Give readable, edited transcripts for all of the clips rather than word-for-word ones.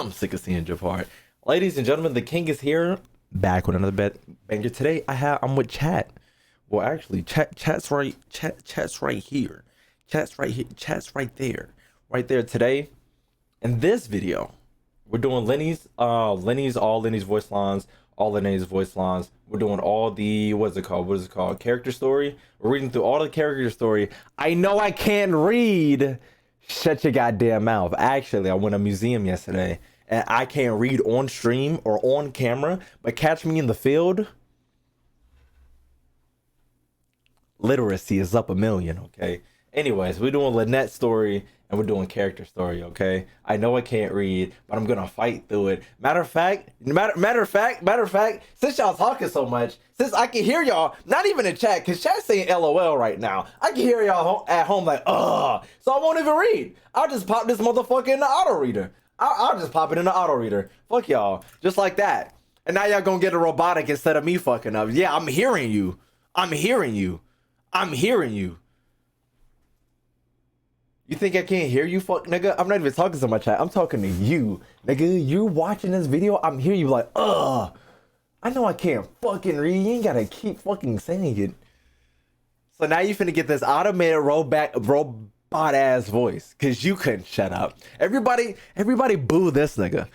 I'm sick of seeing Jafar. Ladies and gentlemen, the king is here, back with another banger. Today I'm with chat. Well, actually, chat's right here. Chat's right there. Right there today. In this video, we're doing all Lenny's voice lines, all Lenny's voice lines. We're doing all the what is it called? Character story. We're reading through all the character story. I know I can't read. Shut your goddamn mouth. Actually, I went to a museum yesterday and I can't read on stream or on camera, but catch me in the field. Literacy is up a million, okay? Anyways, we're doing Lynette's story and we're doing character story, okay? I know I can't read, but I'm gonna fight through it. Matter of fact, since y'all talking so much, since I can hear y'all, not even in chat, cause chat's saying LOL right now. I can hear y'all at home like, ugh. So I won't even read. I'll just pop this motherfucker in the auto reader. I'll just pop it in the auto reader. Fuck y'all, just like that. And now y'all gonna get a robotic instead of me fucking up. Yeah, I'm hearing you. I'm hearing you. You think I can't hear you, fuck nigga? I'm not even talking to my chat. I'm talking to you, nigga. You watching this video? I'm hearing you like, ugh. I know I can't fucking read. You ain't gotta keep fucking saying it. So now you finna get this automated robot ass voice, cause you couldn't shut up. Everybody boo this nigga.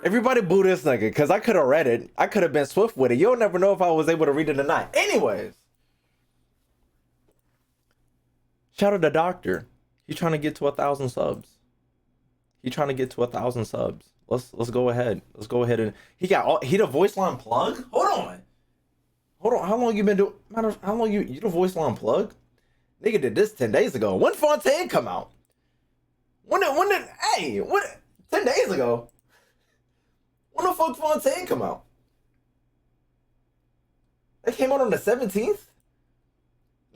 Everybody boo this nigga, cause I could have read it. I could have been swift with it. You'll never know if I was able to read it or not. Anyways. Shout out to Doctor. He's trying to get to 1,000 subs. Let's go ahead. And he the voice line plug? Hold on. How long you been doing? How long you the voice line plug? Nigga did this 10 days ago. When Fontaine come out? When 10 days ago? When the fuck Fontaine come out? It came out on the 17th?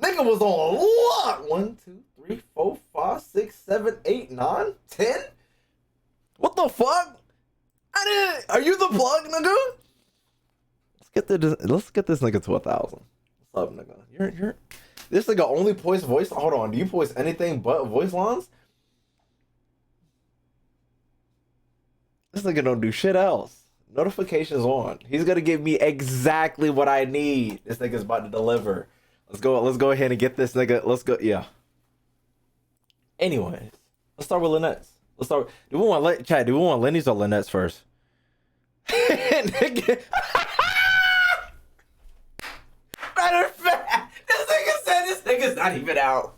Nigga was on what? 1, 2, 3, 4, 5, 6, 7, 8, 9, 10? What the fuck? Are you the plug, nigga? Let's get this nigga to 1,000. What's up, nigga? You're this nigga only posts voice. Hold on, do you post anything but voice lines? This nigga don't do shit else. Notifications on. He's gonna give me exactly what I need. This nigga's about to deliver. Let's go ahead and get this nigga. Let's go. Yeah. Anyways, let's start with Lynette's. Do we want Lenny's or Lynette's first? Nigga. Matter of fact, this nigga said this nigga's not even out.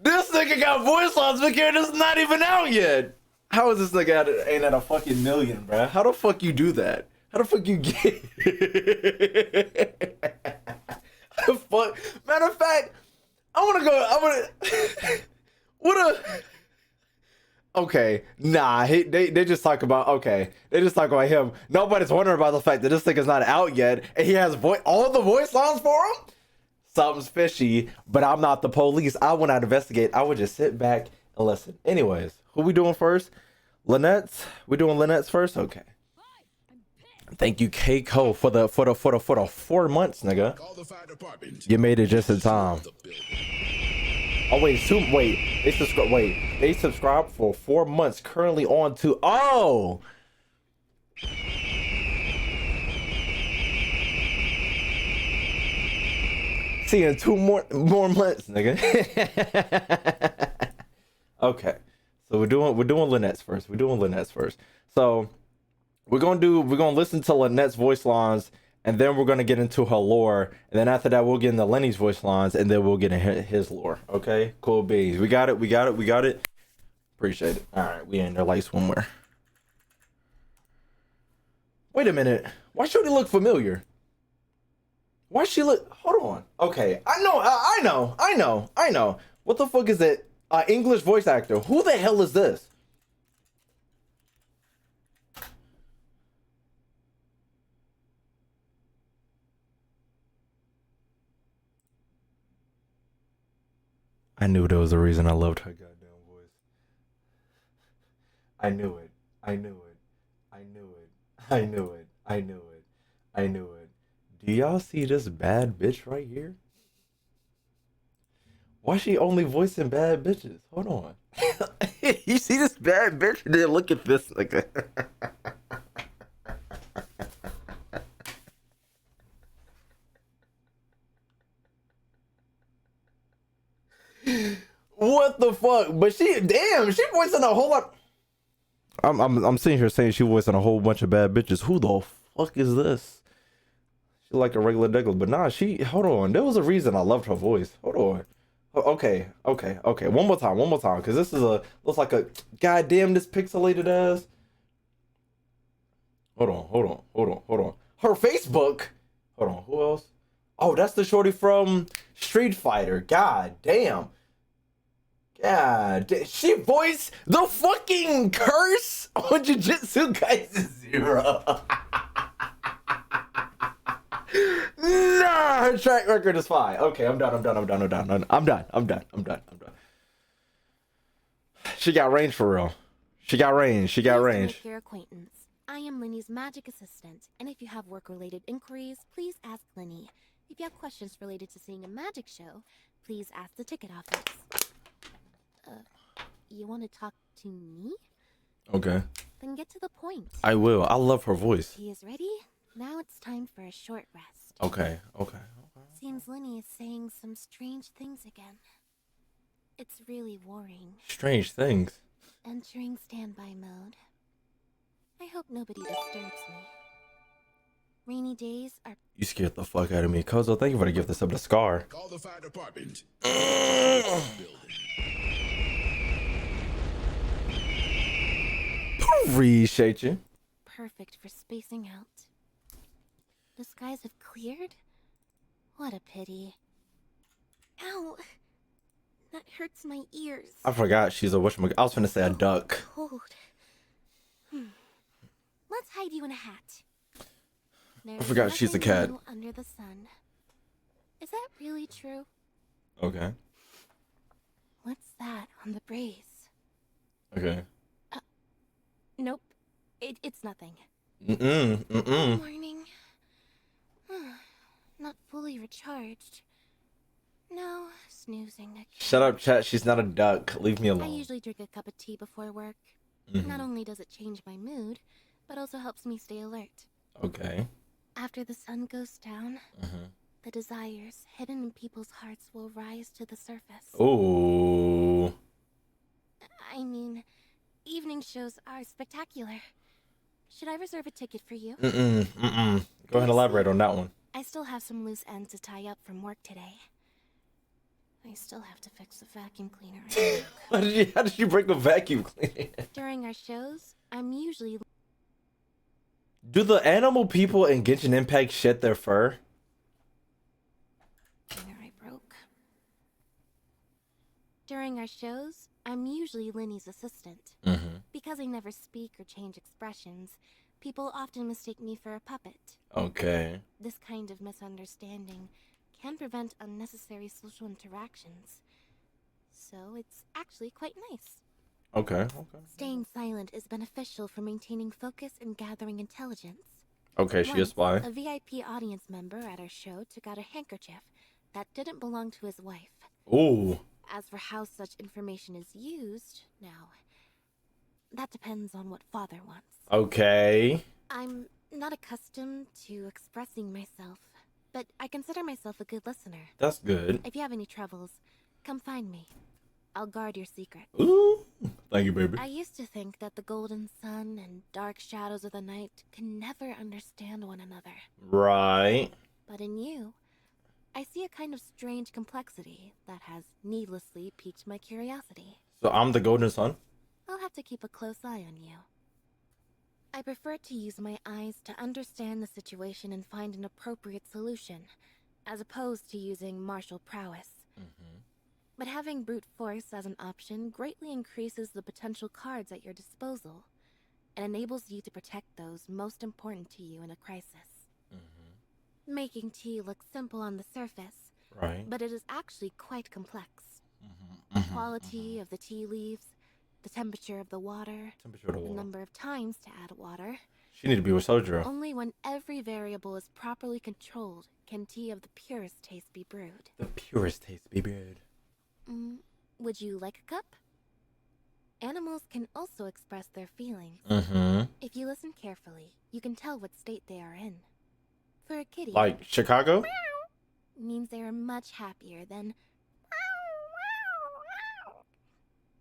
This nigga got voice lines because it's not even out yet. How is this nigga ain't at a fucking million, bro? How the fuck you do that? How the fuck you get? How the fuck? Matter of fact, Okay, nah. They just talk about him. Nobody's wondering about the fact that this nigga's not out yet, and he has all the voice lines for him. Something's fishy, but I'm not the police. I would not investigate. I would just sit back and listen. Anyways, who we doing first? Lynette's. We're doing Lynette's first. Okay. Thank you, Keiko, for the 4 months, nigga. You made it just in time. Oh wait, they subscribed for 4 months. Currently on to See you in 2 more months, nigga. Okay, so we're doing Lynette's first. So we're gonna listen to Lynette's voice lines, and then we're gonna get into her lore, and then after that we'll get into Lenny's voice lines, and then we'll get into his lore. Okay, cool beans. We got it. Appreciate it. All right, we in there like swimwear. Wait a minute. Why should he look familiar? Why she look? Hold on. Okay, I know. What the fuck is it? English voice actor. Who the hell is this? I knew there was a reason I loved her goddamn voice. I knew it. Do y'all see this bad bitch right here? Why she only voicing bad bitches? Hold on. You see this bad bitch? Then look at this nigga. What the fuck? But she voicing a whole lot. I'm sitting here saying she voicing a whole bunch of bad bitches. Who the fuck is this? She like a regular degular, but nah, hold on. There was a reason I loved her voice. Hold on. Okay. One more time, because this is looks like a goddamn this pixelated ass. Hold on. Her Facebook. Hold on, who else? Oh, that's the shorty from Street Fighter. God damn. She voiced the fucking curse on Jujutsu Kaisen 0. Nah, her track record is fine. Okay, I'm done. She got range for real. She got range. To make your acquaintance. I am Lyney's magic assistant, and if you have work-related inquiries, please ask Lyney. If you have questions related to seeing a magic show, please ask the ticket office. You want to talk to me? Okay. Then get to the point. I will. I love her voice. He is ready. Now it's time for a short rest. Okay. Seems Lyney is saying some strange things again. It's really worrying. Strange things. Entering standby mode. I hope nobody disturbs me. Rainy days are... You scared the fuck out of me. Kozo, thank you for the gift of the scar. Call the fire department. Appreciate you. Perfect for spacing out. The skies have cleared? What a pity. Ow! That hurts my ears. I forgot she's a whatchamacallit. I was finna say a duck. Cold. Let's hide you in a hat. I forgot she's a cat. Under the sun. Is that really true? Okay. What's that on the brace? Okay. Nope. It's nothing. Morning. Not fully recharged. No, snoozing again. Shut up, chat. She's not a duck. Leave me alone. I usually drink a cup of tea before work. Not only does it change my mood, but also helps me stay alert. Okay. After the sun goes down, the desires hidden in people's hearts will rise to the surface. Oh. I mean, evening shows are spectacular. Should I reserve a ticket for you? Go ahead and elaborate on that one. I still have some loose ends to tie up from work today. I still have to fix the vacuum cleaner. How did you break the vacuum cleaner? During our shows, I'm usually... Do the animal people in Genshin Impact shed their fur? I broke. During our shows, I'm usually Lyney's assistant. Because I never speak or change expressions, people often mistake me for a puppet. Okay. This kind of misunderstanding can prevent unnecessary social interactions. So it's actually quite nice. Okay. Staying silent is beneficial for maintaining focus and gathering intelligence. Okay, she a spy. A VIP audience member at our show took out a handkerchief that didn't belong to his wife. Ooh. As for how such information is used, now, that depends on what father wants. Okay. I'm not accustomed to expressing myself, but I consider myself a good listener. That's good. If you have any troubles, come find me. I'll guard your secret. Ooh. Thank you, baby. I used to think that the golden sun and dark shadows of the night can never understand one another. Right. But in you, I see a kind of strange complexity that has needlessly piqued my curiosity. So I'm the golden sun? I'll have to keep a close eye on you. I prefer to use my eyes to understand the situation and find an appropriate solution, as opposed to using martial prowess. But having brute force as an option greatly increases the potential cards at your disposal, and enables you to protect those most important to you in a crisis. Making tea look simple on the surface, Right. but it is actually quite complex. The quality of the tea leaves, the temperature of the water, the number of times to add water. She need to be with Sojiro. Only when every variable is properly controlled can tea of the purest taste be brewed. The purest taste be brewed. Would you like a cup? Animals can also express their feelings. Mm-hmm. If you listen carefully, you can tell what state they are in. For a kitty, Like Chicago? means they are much happier than.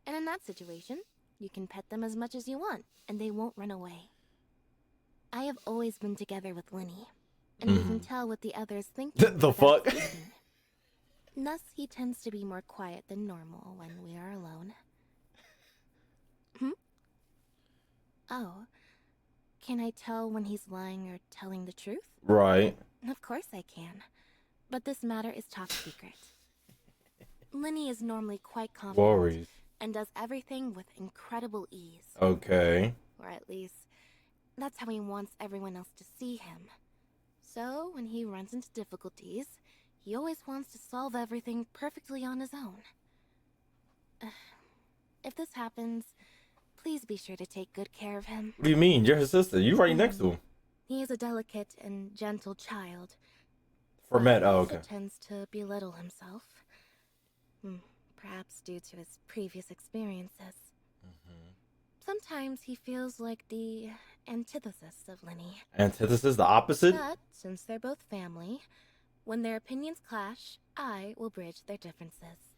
And in that situation, you can pet them as much as you want, and they won't run away. I have always been together with Lyney, and we can tell what the others think. The fuck? Thus, he tends to be more quiet than normal when we are alone. Oh, can I tell when he's lying or telling the truth? Right. Of course I can, but this matter is top secret. Lyney is normally quite confident. Worries. And does everything with incredible ease. Okay. Or at least, that's how he wants everyone else to see him. So, when he runs into difficulties, he always wants to solve everything perfectly on his own. If this happens, please be sure to take good care of him. What do you mean? You're his sister. You're right next to him. He is a delicate and gentle child. For Matt, oh, He okay. tends to belittle himself. Perhaps due to his previous experiences. Sometimes he feels like the antithesis of Lyney. Antithesis, the opposite? But, since they're both family, when their opinions clash, I will bridge their differences.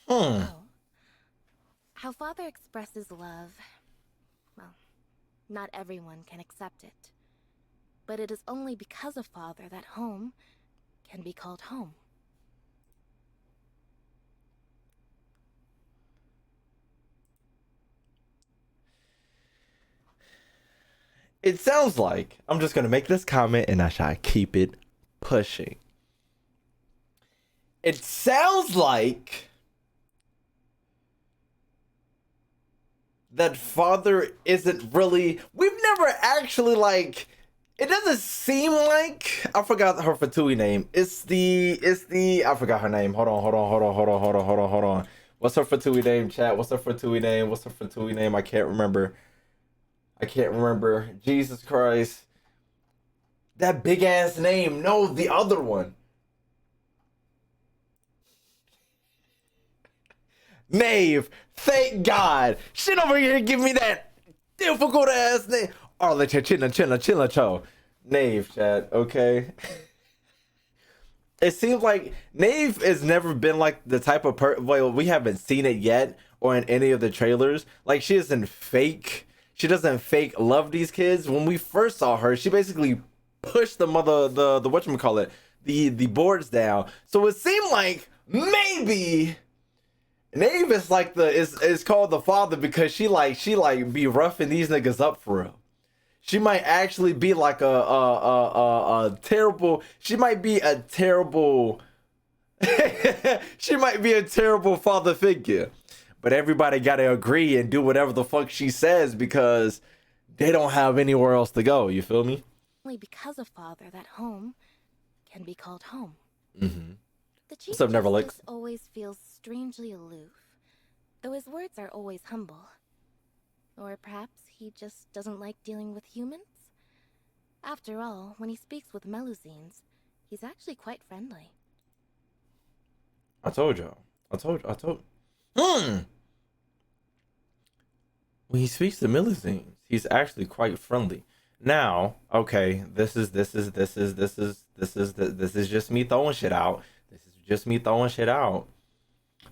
Oh. How Father expresses love, well, not everyone can accept it. But it is only because of Father that home can be called home. It sounds like, I'm just going to make this comment and I shall keep it pushing. It sounds like that Father isn't really, we've never actually like, it doesn't seem like, I forgot her Fatui name. It's the, I forgot her name. Hold on. What's her Fatui name, chat? What's her Fatui name? I can't remember. Jesus Christ. That big ass name. No, the other one. Knave. Thank God. Shit over here give me that difficult ass name. Arlita chilla cho. Knave, chat. Okay. It seems like Knave has never been like the type of well, we haven't seen it yet or in any of the trailers. Like she doesn't fake love these kids. When we first saw her, she basically pushed the whatchamacallit, the boards down. So it seemed like maybe Knave is like is called the father because she be roughing these niggas up for real. She might actually be like a terrible. She might be a terrible. She might be a terrible father figure. But everybody gotta agree and do whatever the fuck she says because they don't have anywhere else to go. You feel me? Only because of Father that home can be called home. The Chief What's up, Neverlicks? Justice always feels strangely aloof, though his words are always humble. Or perhaps he just doesn't like dealing with humans? After all, when he speaks with Melusines, he's actually quite friendly. I told y'all. When he speaks to Melusines, he's actually quite friendly. Now, okay, this is just me throwing shit out.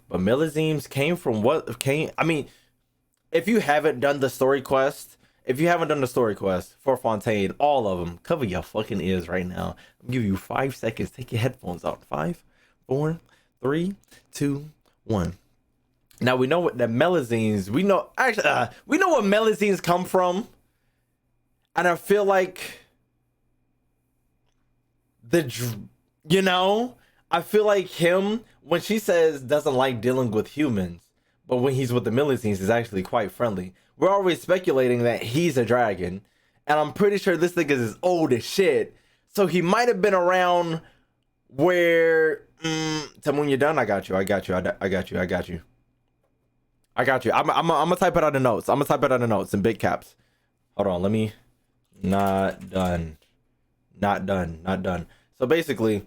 But Melusines came from what came. I mean, if you haven't done the story quest for Fontaine, all of them, cover your fucking ears right now. I'll give you 5 seconds. Take your headphones out. 5, 4, 3, 2, 1. Now we know what the Melusines. We know what Melusines come from, and I feel like I feel like him when she says doesn't like dealing with humans, but when he's with the Melusines, is actually quite friendly. We're always speculating that he's a dragon, and I'm pretty sure this thing is old as shit. So he might have been around where. Tell me when you're done. I got you. I'm gonna type it out in notes. I'm gonna type it out in notes in big caps. Hold on. Let me. Not done. So basically,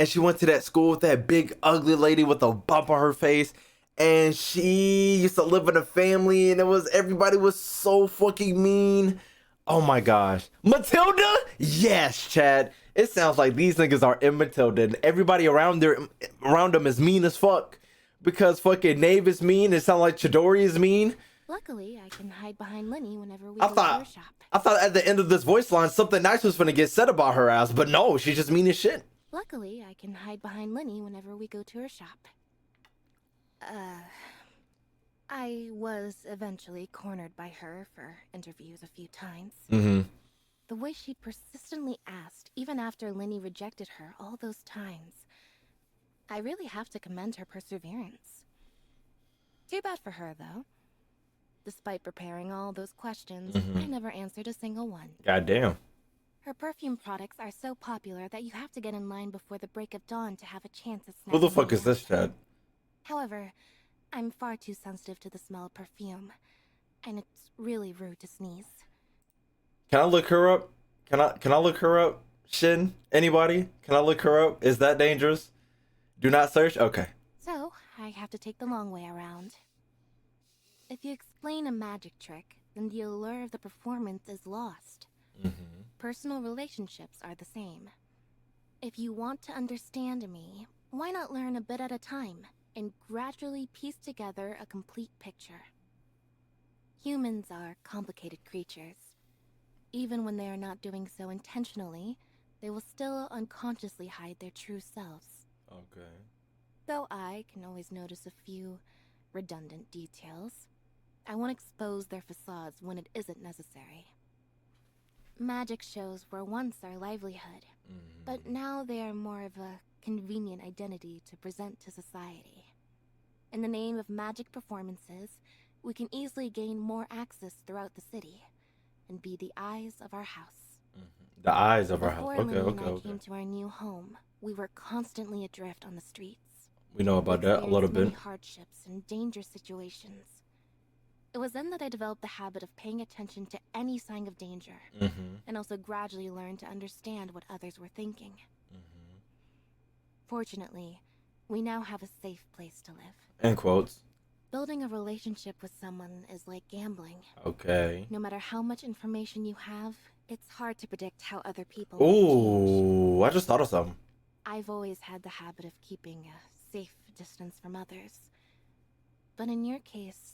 and she went to that school with that big ugly lady with a bump on her face, and she used to live in a family, and everybody was so fucking mean. Oh my gosh. Matilda? Yes, Chad. It sounds like these niggas are in Matilda, and everybody around them is mean as fuck. Because fucking Nave is mean, it sounds like Chidori is mean. Luckily, I can hide behind Lyney whenever we I go to her shop. thought at the end of this voice line something nice was gonna get said about her ass, but no, she's just mean as shit. Luckily, I can hide behind Lyney whenever we go to her shop. I was eventually cornered by her for interviews a few times. Mm-hmm. The way she persistently asked, even after Lyney rejected her all those times. I really have to commend her perseverance. Too bad for her, though. Despite preparing all those questions, I never answered a single one. Goddamn. Her perfume products are so popular that you have to get in line before the break of dawn to have a chance at snapping. Who the fuck me is this, up. Chad? However, I'm far too sensitive to the smell of perfume, and it's really rude to sneeze. Can I look her up? Can I look her up? Shin? Anybody? Can I look her up? Is that dangerous? Do not search? Okay. So, I have to take the long way around. If you explain a magic trick, then the allure of the performance is lost. Personal relationships are the same. If you want to understand me, why not learn a bit at a time and gradually piece together a complete picture? Humans are complicated creatures. Even when they are not doing so intentionally, they will still unconsciously hide their true selves. Okay. Though I can always notice a few redundant details, I won't expose their facades when it isn't necessary. Magic shows were once our livelihood, but now they are more of a convenient identity to present to society. In the name of magic performances, we can easily gain more access throughout the city and be the eyes of our house. The eyes of our house. Before Okay, Lyney okay, and I okay. came to our new home, we were constantly adrift on the streets. We know about that a little Experienced many bit. hardships and dangerous situations. It was then that I developed the habit of paying attention to any sign of danger, and also gradually learned to understand what others were thinking. Fortunately, we now have a safe place to live. End quotes. Building a relationship with someone is like gambling. Okay. No matter how much information you have, it's hard to predict how other people will change. Ooh, I just thought of something. I've always had the habit of keeping a safe distance from others. But in your case,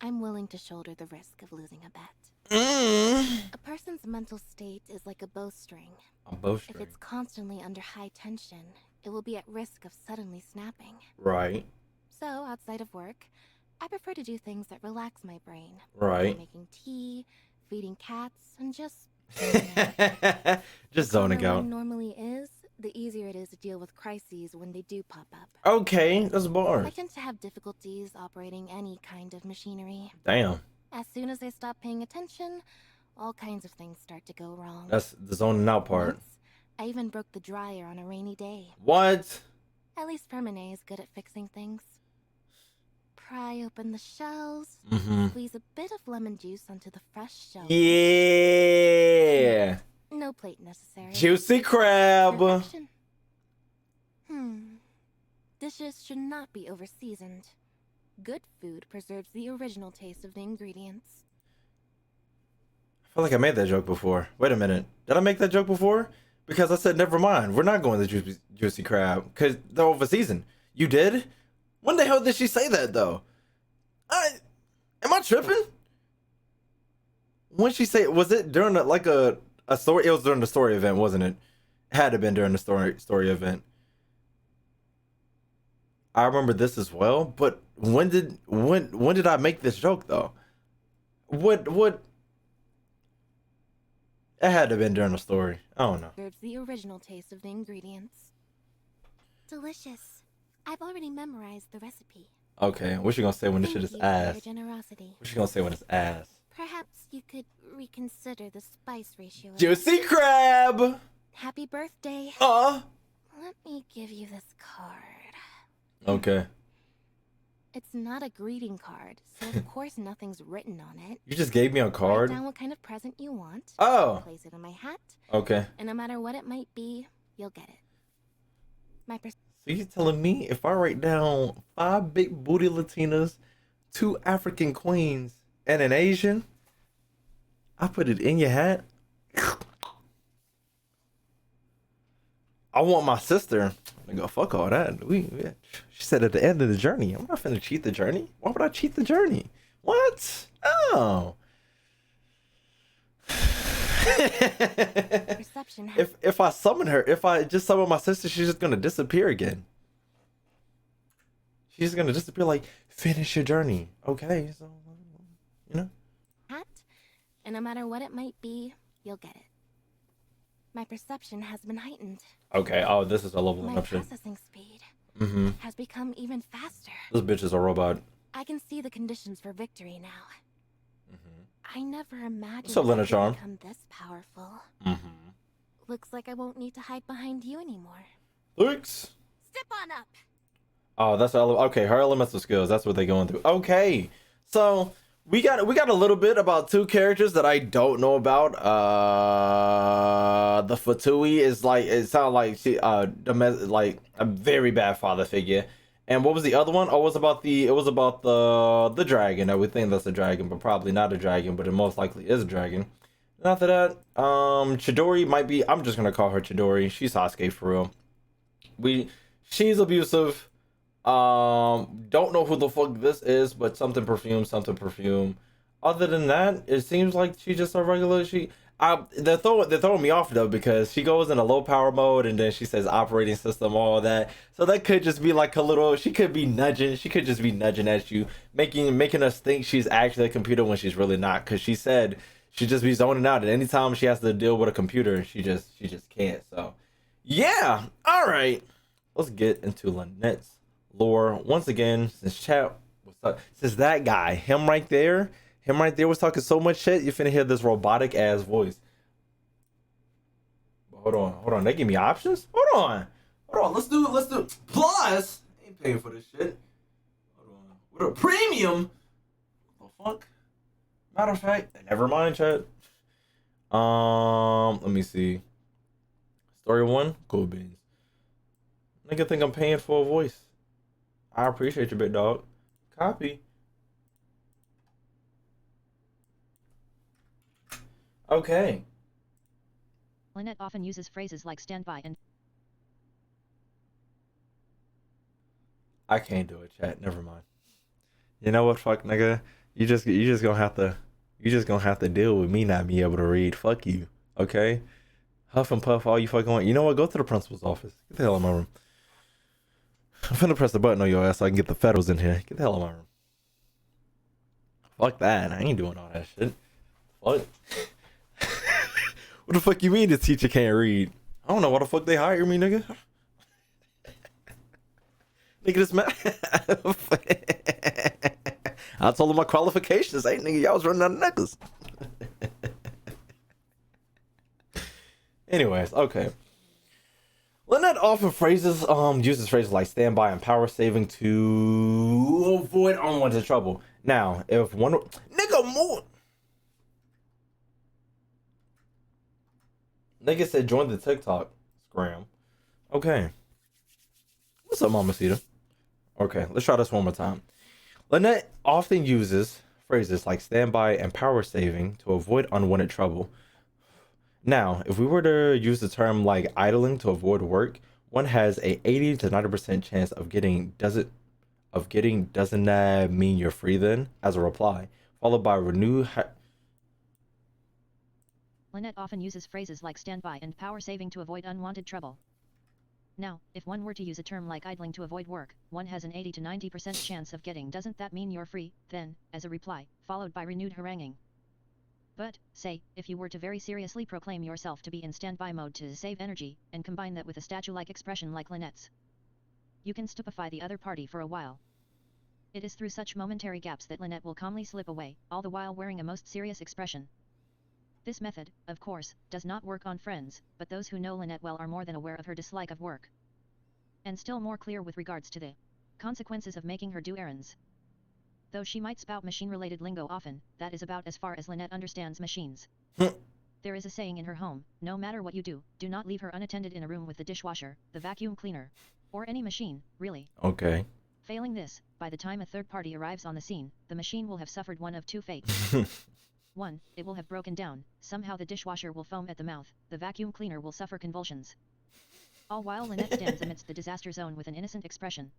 I'm willing to shoulder the risk of losing a bet. A person's mental state is like a bowstring. A bowstring. If it's constantly under high tension, it will be at risk of suddenly snapping. Right. So, outside of work, I prefer to do things that relax my brain. Right. Like making tea, feeding cats, and just Just zoning calmer out. one normally is, the easier it is to deal with crises when they do pop up. Okay, that's I bars. tend to have difficulties operating any kind of machinery. Damn. As soon as I stop paying attention, all kinds of things start to go wrong. That's the zoning out part. Once, I even broke the dryer on a rainy day. What? At least Permane is good at fixing things. Pry open the shells, squeeze a bit of lemon juice onto the fresh shell. Yeah. No plate necessary. Juicy crab. Perfection. Dishes should not be over-seasoned. Good food preserves the original taste of the ingredients. I feel like I made that joke before. Wait a minute. Did I make that joke before? Because I said, never mind. We're not going to Juicy Crab. Because they're over season. You did? When the hell did she say that, though? Am I tripping? When she say, was it during a story? It was during the story event, wasn't it? Had to have been during the story event. I remember this as well. But when did I make this joke, though? What? It had to have been during the story. I don't know. Serves the original taste of the ingredients. Delicious. I've already memorized the recipe. Okay, what you gonna say when this shit is Thank you for ass? your generosity. What you gonna say when it's ass? Perhaps you could reconsider the spice ratio. Juicy crab! Happy birthday. Let Let me give you this card. Okay. It's not a greeting card, so of course nothing's written on it. You just gave me a Write card? down what kind of present you want. Oh. Place it in my hat. Okay. And no matter what it might be, you'll get it. So you're telling me if I write down 5 big booty Latinas, 2 African queens, and an Asian, I put it in your hat? I want my sister. I go, fuck all that. She said at the end of the journey. I'm not finna cheat the journey. Why would I cheat the journey? What? Oh. Perception if I summon her, if I just summon my sister, she's just gonna disappear again. She's just gonna disappear like, finish your journey. Okay, so, you know? hat, and no matter what it might be, you'll get it. My perception has been heightened. Okay, oh, this is a leveling My up shit. processing speed Mm-hmm. has become even faster. This bitch is a robot. I can see the conditions for victory now. I never imagined What's up, I Lynette could Charm? become this powerful. Mm-hmm. Looks like I won't need to hide behind you anymore. Thanks. Step on up! Oh, that's okay. Her elemental skills. That's what they're going through. Okay, so we got a little bit about 2 characters that I don't know about. The Fatui is like, it sounds like she like a very bad father figure. And what was the other one? Oh, it was about the dragon. I would think that's a dragon, but probably not a dragon. But it most likely is a dragon. And after that, Chidori might be. I'm just gonna call her Chidori. She's Sasuke for real. She's abusive. Don't know who the fuck this is, but something perfume. Other than that, it seems like she's just a regular. They're throwing me off though, because she goes in a low power mode and then she says operating system, all that. So that could just be like a little. She could be nudging. She could just be nudging at you, making us think she's actually a computer when she's really not. Because she said she just be zoning out, and anytime she has to deal with a computer, she just can't. So yeah, all right. Let's get into Lynette's lore once again. Since that guy, him right there was talking so much shit, you finna hear this robotic ass voice. Hold on, they give me options. Hold on, let's do plus. I ain't paying for this shit. Hold on, with a premium. What the fuck? Matter of fact, never mind, chat. Let me see. Story 1, cool beans. Nigga think I'm paying for a voice. I appreciate you, big dog. Copy. Okay. Lynette often uses phrases like stand by and I can't do it, chat. Never mind. You know what, fuck nigga? You just gonna have to deal with me not being able to read. Fuck you. Okay? Huff and puff all you fucking want. You know what? Go to the principal's office. Get the hell out of my room. I'm finna press the button on your ass so I can get the federals in here. Get the hell out of my room. Fuck that. I ain't doing all that shit. What? What the fuck you mean the teacher can't read? I don't know why the fuck they hire me, nigga. Nigga, this man. I told him my qualifications. Hey, nigga, y'all was running out of necklace. Anyways, okay. Lynette often uses phrases like standby and power saving to avoid unwanted trouble. Now, if one nigga move, nigga said join the TikTok scram. Okay. What's up, Mamacita? Okay, let's try this one more time. Lynette often uses phrases like standby and power saving to avoid unwanted trouble. Now, if we were to use the term like idling to avoid work, one has a 80 to 90% chance of getting doesn't that mean you're free then, as a reply, followed by Lynette often uses phrases like stand by and power saving to avoid unwanted trouble. Now, if one were to use a term like idling to avoid work, one has an 80 to 90% chance of getting doesn't that mean you're free, then, as a reply, followed by renewed haranguing. But, say, if you were to very seriously proclaim yourself to be in standby mode to save energy, and combine that with a statue-like expression like Lynette's, you can stupefy the other party for a while. It is through such momentary gaps that Lynette will calmly slip away, all the while wearing a most serious expression. This method, of course, does not work on friends, but those who know Lynette well are more than aware of her dislike of work. And still more clear with regards to the Consequences of making her do errands. Though she might spout machine-related lingo often, that is about as far as Lynette understands machines. There is a saying in her home, no matter what you do, do not leave her unattended in a room with the dishwasher, the vacuum cleaner, or any machine, really. Okay. Failing this, by the time a third party arrives on the scene, the machine will have suffered one of two fates. 1. It will have broken down, somehow the dishwasher will foam at the mouth, the vacuum cleaner will suffer convulsions. All while Lynette stands amidst the disaster zone with an innocent expression.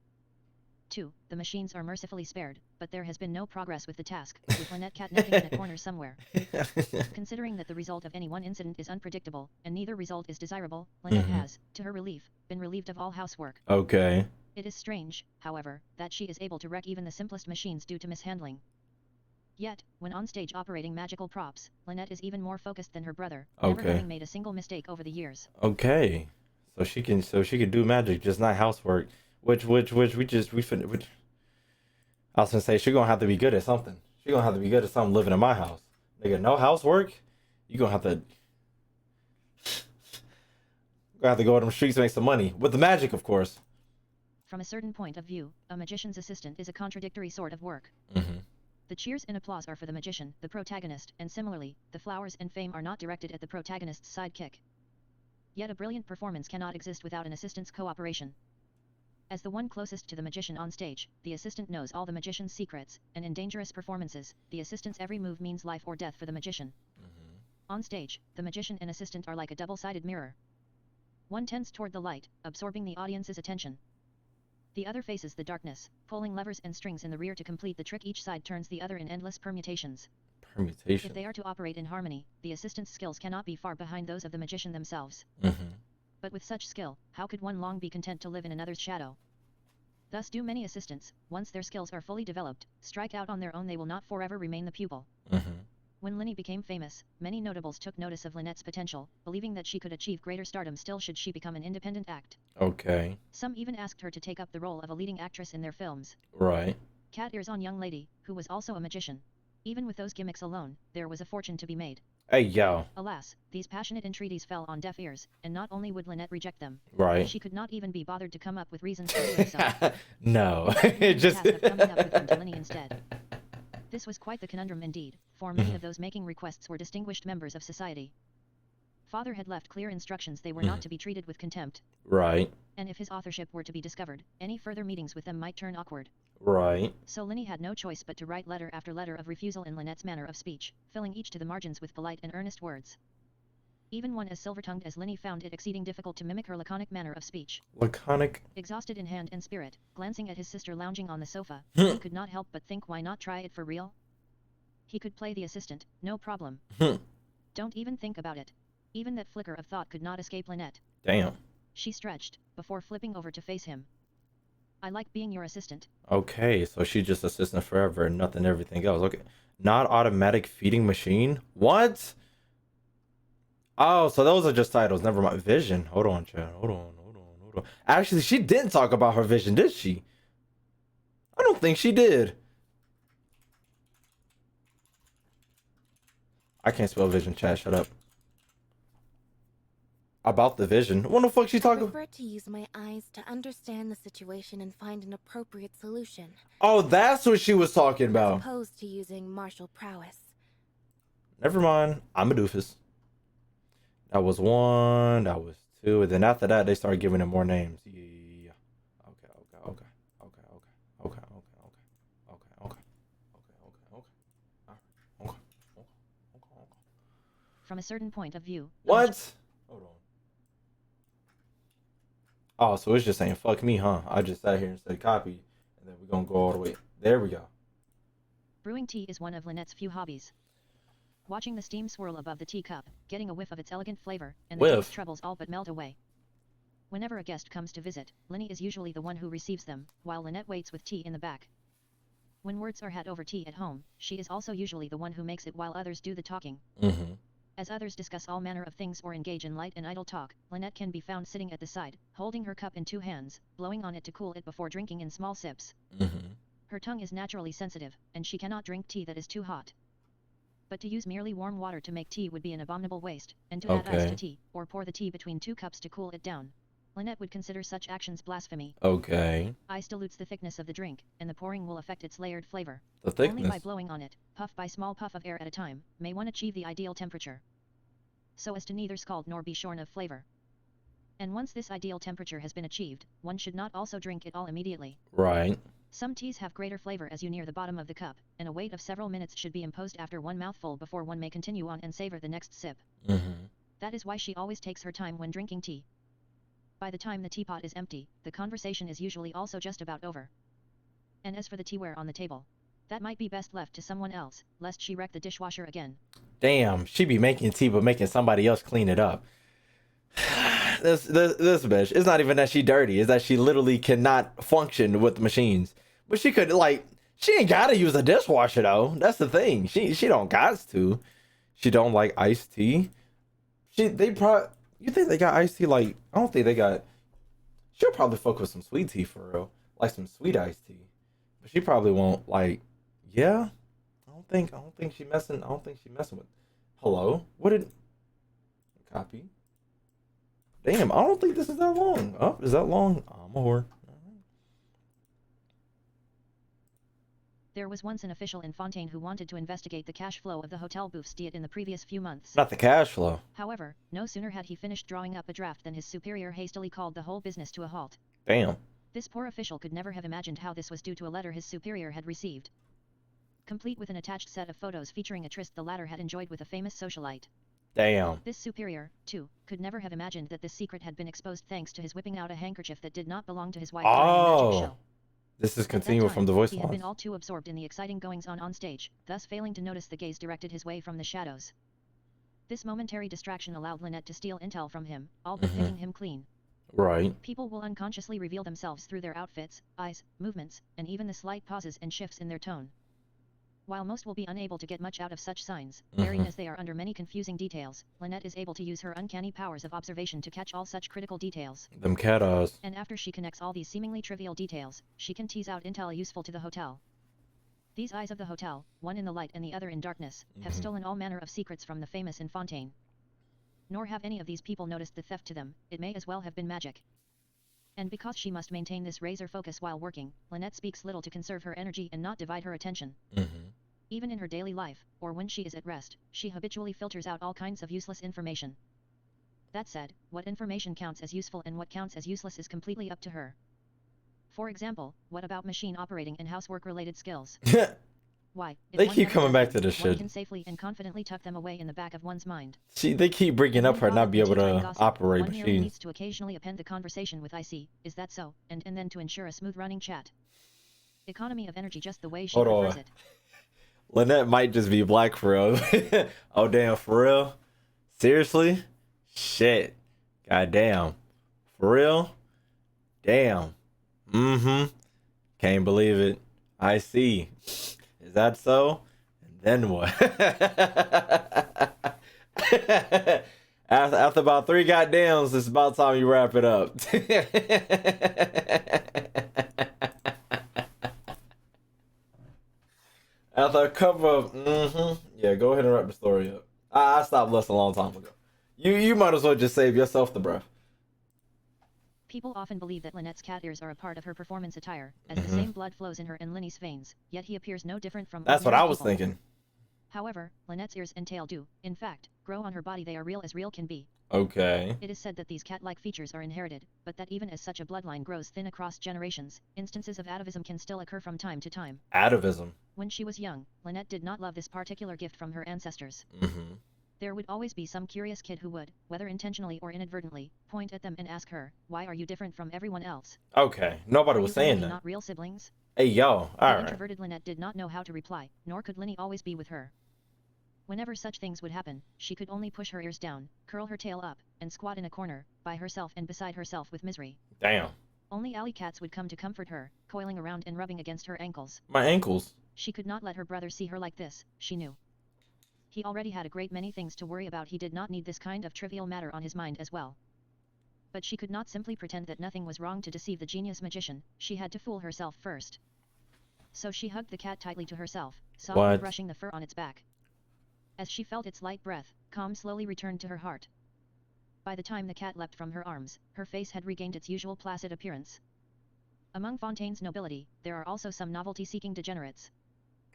2. The machines are mercifully spared, but there has been no progress with the task, with Lynette catnapping in a corner somewhere. Considering that the result of any one incident is unpredictable, and neither result is desirable, Lynette has, to her relief, been relieved of all housework. Okay. It is strange, however, that she is able to wreck even the simplest machines due to mishandling. Yet, when on stage operating magical props, Lynette is even more focused than her brother, never having made a single mistake over the years. Okay. So she can do magic, just not housework. Which I was gonna say she gonna have to be good at something. She gonna have to be good at something living in my house. Nigga, no housework? You gonna have to go to them streets to make some money. With the magic, of course. From a certain point of view, a magician's assistant is a contradictory sort of work. Mm-hmm. The cheers and applause are for the magician, the protagonist, and similarly, the flowers and fame are not directed at the protagonist's sidekick. Yet a brilliant performance cannot exist without an assistant's cooperation. As the one closest to the magician on stage, the assistant knows all the magician's secrets, and in dangerous performances, the assistant's every move means life or death for the magician. Mm-hmm. On stage, the magician and assistant are like a double-sided mirror. One tends toward the light, absorbing the audience's attention. The other faces the darkness, pulling levers and strings in the rear to complete the trick. Each side turns the other in endless permutations. If they are to operate in harmony, the assistant's skills cannot be far behind those of the magician themselves. Mm-hmm. But with such skill, how could one long be content to live in another's shadow? Thus do many assistants, once their skills are fully developed, strike out on their own. They will not forever remain the pupil. Mm-hmm. When Lyney became famous, many notables took notice of Lynette's potential, believing that she could achieve greater stardom still should she become an independent act. Okay. Some even asked her to take up the role of a leading actress in their films. Right. Cat ears on young lady, who was also a magician. Even with those gimmicks alone, there was a fortune to be made. Hey, yo. Alas, these passionate entreaties fell on deaf ears, and not only would Lynette reject them, right, she could not even be bothered to come up with reasons for doing so. No, it just coming up with them to Lyney instead. This was quite the conundrum indeed, for many of those making requests were distinguished members of society. Father had left clear instructions they were not to be treated with contempt. Right. And if his authorship were to be discovered, any further meetings with them might turn awkward. Right. So Lyney had no choice but to write letter after letter of refusal in Lynette's manner of speech, filling each to the margins with polite and earnest words. Even one as silver-tongued as Lyney found it exceeding difficult to mimic her laconic manner of speech. Laconic? Exhausted in hand and spirit, glancing at his sister lounging on the sofa, he could not help but think, why not try it for real? He could play the assistant, no problem. Don't even think about it. Even that flicker of thought could not escape Lynette. Damn. She stretched, before flipping over to face him. I like being your assistant. Okay, so she's just assistant forever and nothing everything else. Okay. Not automatic feeding machine? What? Oh, so those are just titles. Never mind. Vision. Hold on, Chad. Hold on. Actually, she didn't talk about her vision, did she? I don't think she did. I can't spell vision, Chad. Shut up. About the vision. What the fuck she talking about? I prefer to use my eyes to understand the situation and find an appropriate solution. Oh, that's what she was talking about. As opposed to using martial prowess. Never mind. I'm a doofus. That was one. That was two. And then after that, they started giving it more names. Yeah. Okay. From a certain point of view. What? Hold on. Oh, so it's just saying fuck me, huh? I just sat here and said copy, and then we're gonna go all the way. There we go. Brewing tea is one of Lynette's few hobbies. Watching the steam swirl above the teacup, getting a whiff of its elegant flavor, and the tea's troubles all but melt away. Whenever a guest comes to visit, Lyney is usually the one who receives them, while Lynette waits with tea in the back. When words are had over tea at home, she is also usually the one who makes it while others do the talking. Mm-hmm. As others discuss all manner of things or engage in light and idle talk, Lynette can be found sitting at the side, holding her cup in two hands, blowing on it to cool it before drinking in small sips. Mm-hmm. Her tongue is naturally sensitive, and she cannot drink tea that is too hot. But to use merely warm water to make tea would be an abominable waste, and to add ice to tea, or pour the tea between two cups to cool it down. Lynette would consider such actions blasphemy. Okay. Ice dilutes the thickness of the drink, and the pouring will affect its layered flavor. The thickness. Only by blowing on it, puff by small puff of air at a time, may one achieve the ideal temperature, so as to neither scald nor be shorn of flavor. And once this ideal temperature has been achieved, one should not also drink it all immediately. Right. Some teas have greater flavor as you near the bottom of the cup, and a wait of several minutes should be imposed after one mouthful before one may continue on and savor the next sip. That is why she always takes her time when drinking tea. By the time the teapot is empty, the conversation is usually also just about over. And as for the teaware on the table, that might be best left to someone else, lest she wreck the dishwasher again. Damn, she be making tea but making somebody else clean it up. This bitch. It's not even that she dirty. It's that she literally cannot function with machines. But she could, like, she ain't gotta use a dishwasher though. That's the thing. She don't got to. She don't like iced tea. You think they got iced tea? Like, I don't think they got. She'll probably fuck with some sweet tea for real, like some sweet iced tea. But she probably won't. Like, yeah. I don't think she messing. I don't think she messing with. Hello. What did? Copy. Damn. I don't think this is that long. Oh, is that long? Oh, I'm a whore. There was once an official in Fontaine who wanted to investigate the cash flow of the hotel Boufstiet in the previous few months. Not the cash flow. However, no sooner had he finished drawing up a draft than his superior hastily called the whole business to a halt. Damn. This poor official could never have imagined how this was due to a letter his superior had received, complete with an attached set of photos featuring a tryst the latter had enjoyed with a famous socialite. Damn. This superior, too, could never have imagined that this secret had been exposed thanks to his whipping out a handkerchief that did not belong to his wife during a magic show. This is continuing from the voice he lines. had been all too absorbed in the exciting goings-on on stage, thus failing to notice the gaze directed his way from the shadows. This momentary distraction allowed Lynette to steal intel from him, all but picking him clean. Right. People will unconsciously reveal themselves through their outfits, eyes, movements, and even the slight pauses and shifts in their tone. While most will be unable to get much out of such signs, buried as they are under many confusing details, Lynette is able to use her uncanny powers of observation to catch all such critical details. Them cat eyes. And after she connects all these seemingly trivial details, she can tease out intel useful to the hotel. These eyes of the hotel, one in the light and the other in darkness, have stolen all manner of secrets from the famous in Fontaine. Nor have any of these people noticed the theft to them, it may as well have been magic. And because she must maintain this razor focus while working, Lynette speaks little to conserve her energy and not divide her attention. Even in her daily life, or when she is at rest, she habitually filters out all kinds of useless information. That said, what information counts as useful and what counts as useless is completely up to her. For example, what about machine operating and housework-related skills? Why, if They one keep never coming does back them, to this one shit. can safely and confidently tuck them away in the back of one's mind. They keep bringing up her not be able to Gossip, operate one merely machines. needs to occasionally append the conversation with "I see, is that so?" and then to ensure a smooth running chat. Economy of energy just the way she prefers it. Lynette might just be black for real. Oh damn, for real? Seriously? Shit. Goddamn. For real? Damn. Can't believe it. I see. Is that so? And then what? After about 3 goddams, it's about time you wrap it up. After a couple of, yeah, go ahead and wrap the story up. I stopped listening a long time ago. You might as well just save yourself the breath. People often believe that Lynette's cat ears are a part of her performance attire, as the same blood flows in her and Lyney's veins, yet he appears no different from That's what ordinary I was people. thinking. However, Lynette's ears and tail do, in fact, grow on her body. They are real as real can be. Okay. It is said that these cat-like features are inherited, but that even as such a bloodline grows thin across generations, instances of atavism can still occur from time to time. Atavism. When she was young, Lynette did not love this particular gift from her ancestors. There would always be some curious kid who would, whether intentionally or inadvertently, point at them and ask her, "Why are you different from everyone else? Okay. Nobody Are was you saying really that. not real siblings?" Hey, yo. The Alright. introverted Lynette did not know how to reply, nor could Lyney always be with her. Whenever such things would happen, she could only push her ears down, curl her tail up, and squat in a corner, by herself and beside herself with misery. Damn. Only alley cats would come to comfort her, coiling around and rubbing against her ankles. My ankles. She could not let her brother see her like this, she knew. He already had a great many things to worry about. He did not need this kind of trivial matter on his mind as well. But she could not simply pretend that nothing was wrong to deceive the genius magician. She had to fool herself first. So she hugged the cat tightly to herself, softly brushing the fur on its back. As she felt its light breath, calm slowly returned to her heart. By the time the cat leapt from her arms, her face had regained its usual placid appearance. Among Fontaine's nobility, there are also some novelty-seeking degenerates.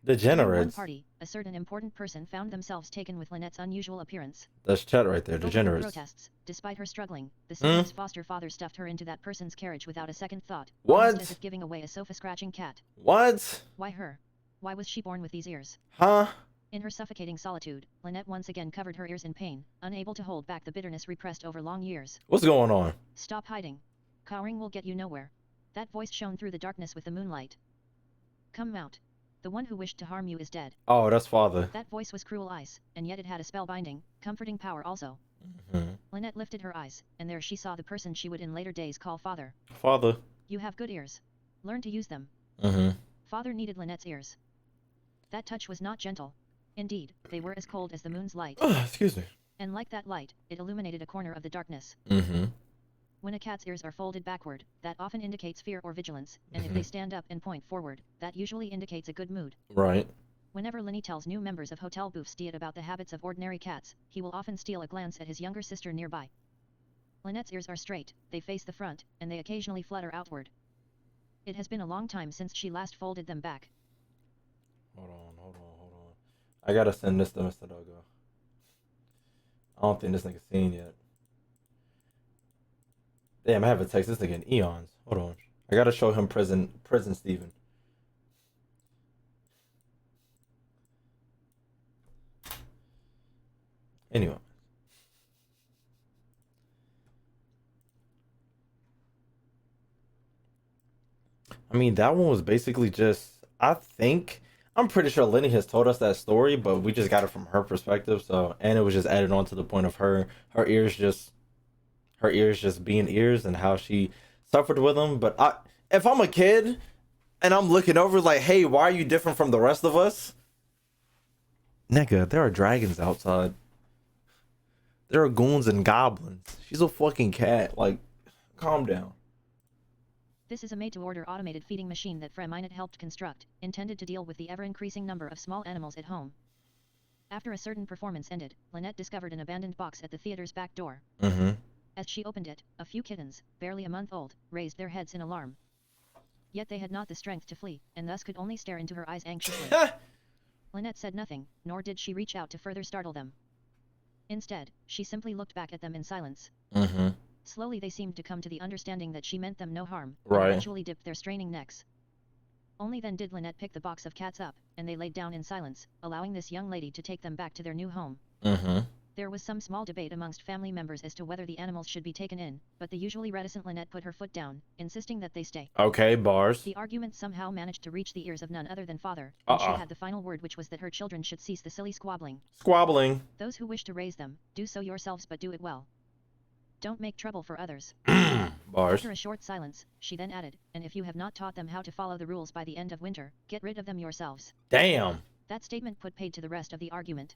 During one Degenerates. party, a certain important person found themselves taken with Lynette's unusual appearance. That's chat right there. Over the Degenerates. protests, despite her struggling, the student's foster father stuffed her into that person's carriage without a second thought, What? almost as if giving away a sofa-scratching cat. What? Why her? Why was she born with these ears? Huh? In her suffocating solitude, Lynette once again covered her ears in pain, unable to hold back the bitterness repressed over long years. What's going on? Stop hiding. Cowering will get you nowhere. That voice shone through the darkness with the moonlight. Come out. The one who wished to harm you is dead. Oh, that's father. That voice was cruel ice, and yet it had a spellbinding, comforting power also. Lynette lifted her eyes, and there she saw the person she would in later days call father. Father. You have good ears. Learn to use them. Father needed Lynette's ears. That touch was not gentle. Indeed, they were as cold as the moon's light. Excuse me. And like that light, it illuminated a corner of the darkness. When a cat's ears are folded backward, that often indicates fear or vigilance, and if they stand up and point forward, that usually indicates a good mood. Right. Whenever Lyney tells new members of Hotel Boufstier about the habits of ordinary cats, he will often steal a glance at his younger sister nearby. Lynette's ears are straight, they face the front, and they occasionally flutter outward. It has been a long time since she last folded them back. Hold on. I gotta send this to Mr. Doggo. I don't think this nigga's seen yet. Damn, I haven't texted this nigga in eons. Hold on. I gotta show him prison Steven. Anyway. I mean, that one was basically just, I'm pretty sure Lyney has told us that story, but we just got it from her perspective. So, and it was just added on to the point of her ears just being ears and how she suffered with them. But if I'm a kid and I'm looking over like, hey, why are you different from the rest of us? Nigga, there are dragons outside. There are goons and goblins. She's a fucking cat. Like, calm down. This is a made-to-order automated feeding machine that Freminet helped construct, intended to deal with the ever-increasing number of small animals at home. After a certain performance ended, Lynette discovered an abandoned box at the theater's back door. As she opened it, a few kittens, barely a month old, raised their heads in alarm. Yet they had not the strength to flee, and thus could only stare into her eyes anxiously. Lynette said nothing, nor did she reach out to further startle them. Instead, she simply looked back at them in silence. Slowly they seemed to come to the understanding that she meant them no harm, and eventually dipped their straining necks. Only then did Lynette pick the box of cats up, and they laid down in silence, allowing this young lady to take them back to their new home. There was some small debate amongst family members as to whether the animals should be taken in, but the usually reticent Lynette put her foot down, insisting that they stay. Okay, bars. The argument somehow managed to reach the ears of none other than father, and she had the final word, which was that her children should cease the silly squabbling. Squabbling. Those who wish to raise them, do so yourselves, but do it well. Don't make trouble for others. Bars. After a short silence, she then added, and if you have not taught them how to follow the rules by the end of winter, get rid of them yourselves. Damn. That statement put paid to the rest of the argument.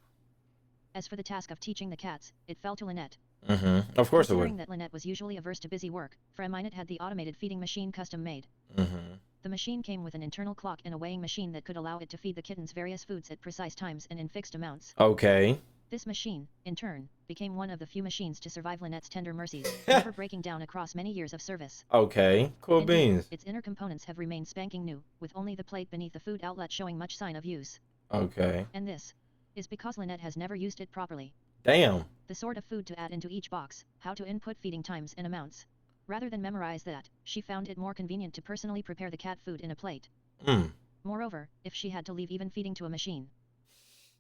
As for the task of teaching the cats, it fell to Lynette. Of course it Considering would. that Lynette was usually averse to busy work, Freminet had the automated feeding machine custom made. The machine came with an internal clock and a weighing machine that could allow it to feed the kittens various foods at precise times and in fixed amounts. Okay. This machine, in turn, became one of the few machines to survive Lynette's tender mercies, never breaking down across many years of service. Okay. Cool Indeed, beans. its inner components have remained spanking new, with only the plate beneath the food outlet showing much sign of use. Okay. And this is because Lynette has never used it properly. Damn. The sort of food to add into each box, how to input feeding times and amounts. Rather than memorize that, she found it more convenient to personally prepare the cat food in a plate. Moreover, if she had to leave even feeding to a machine.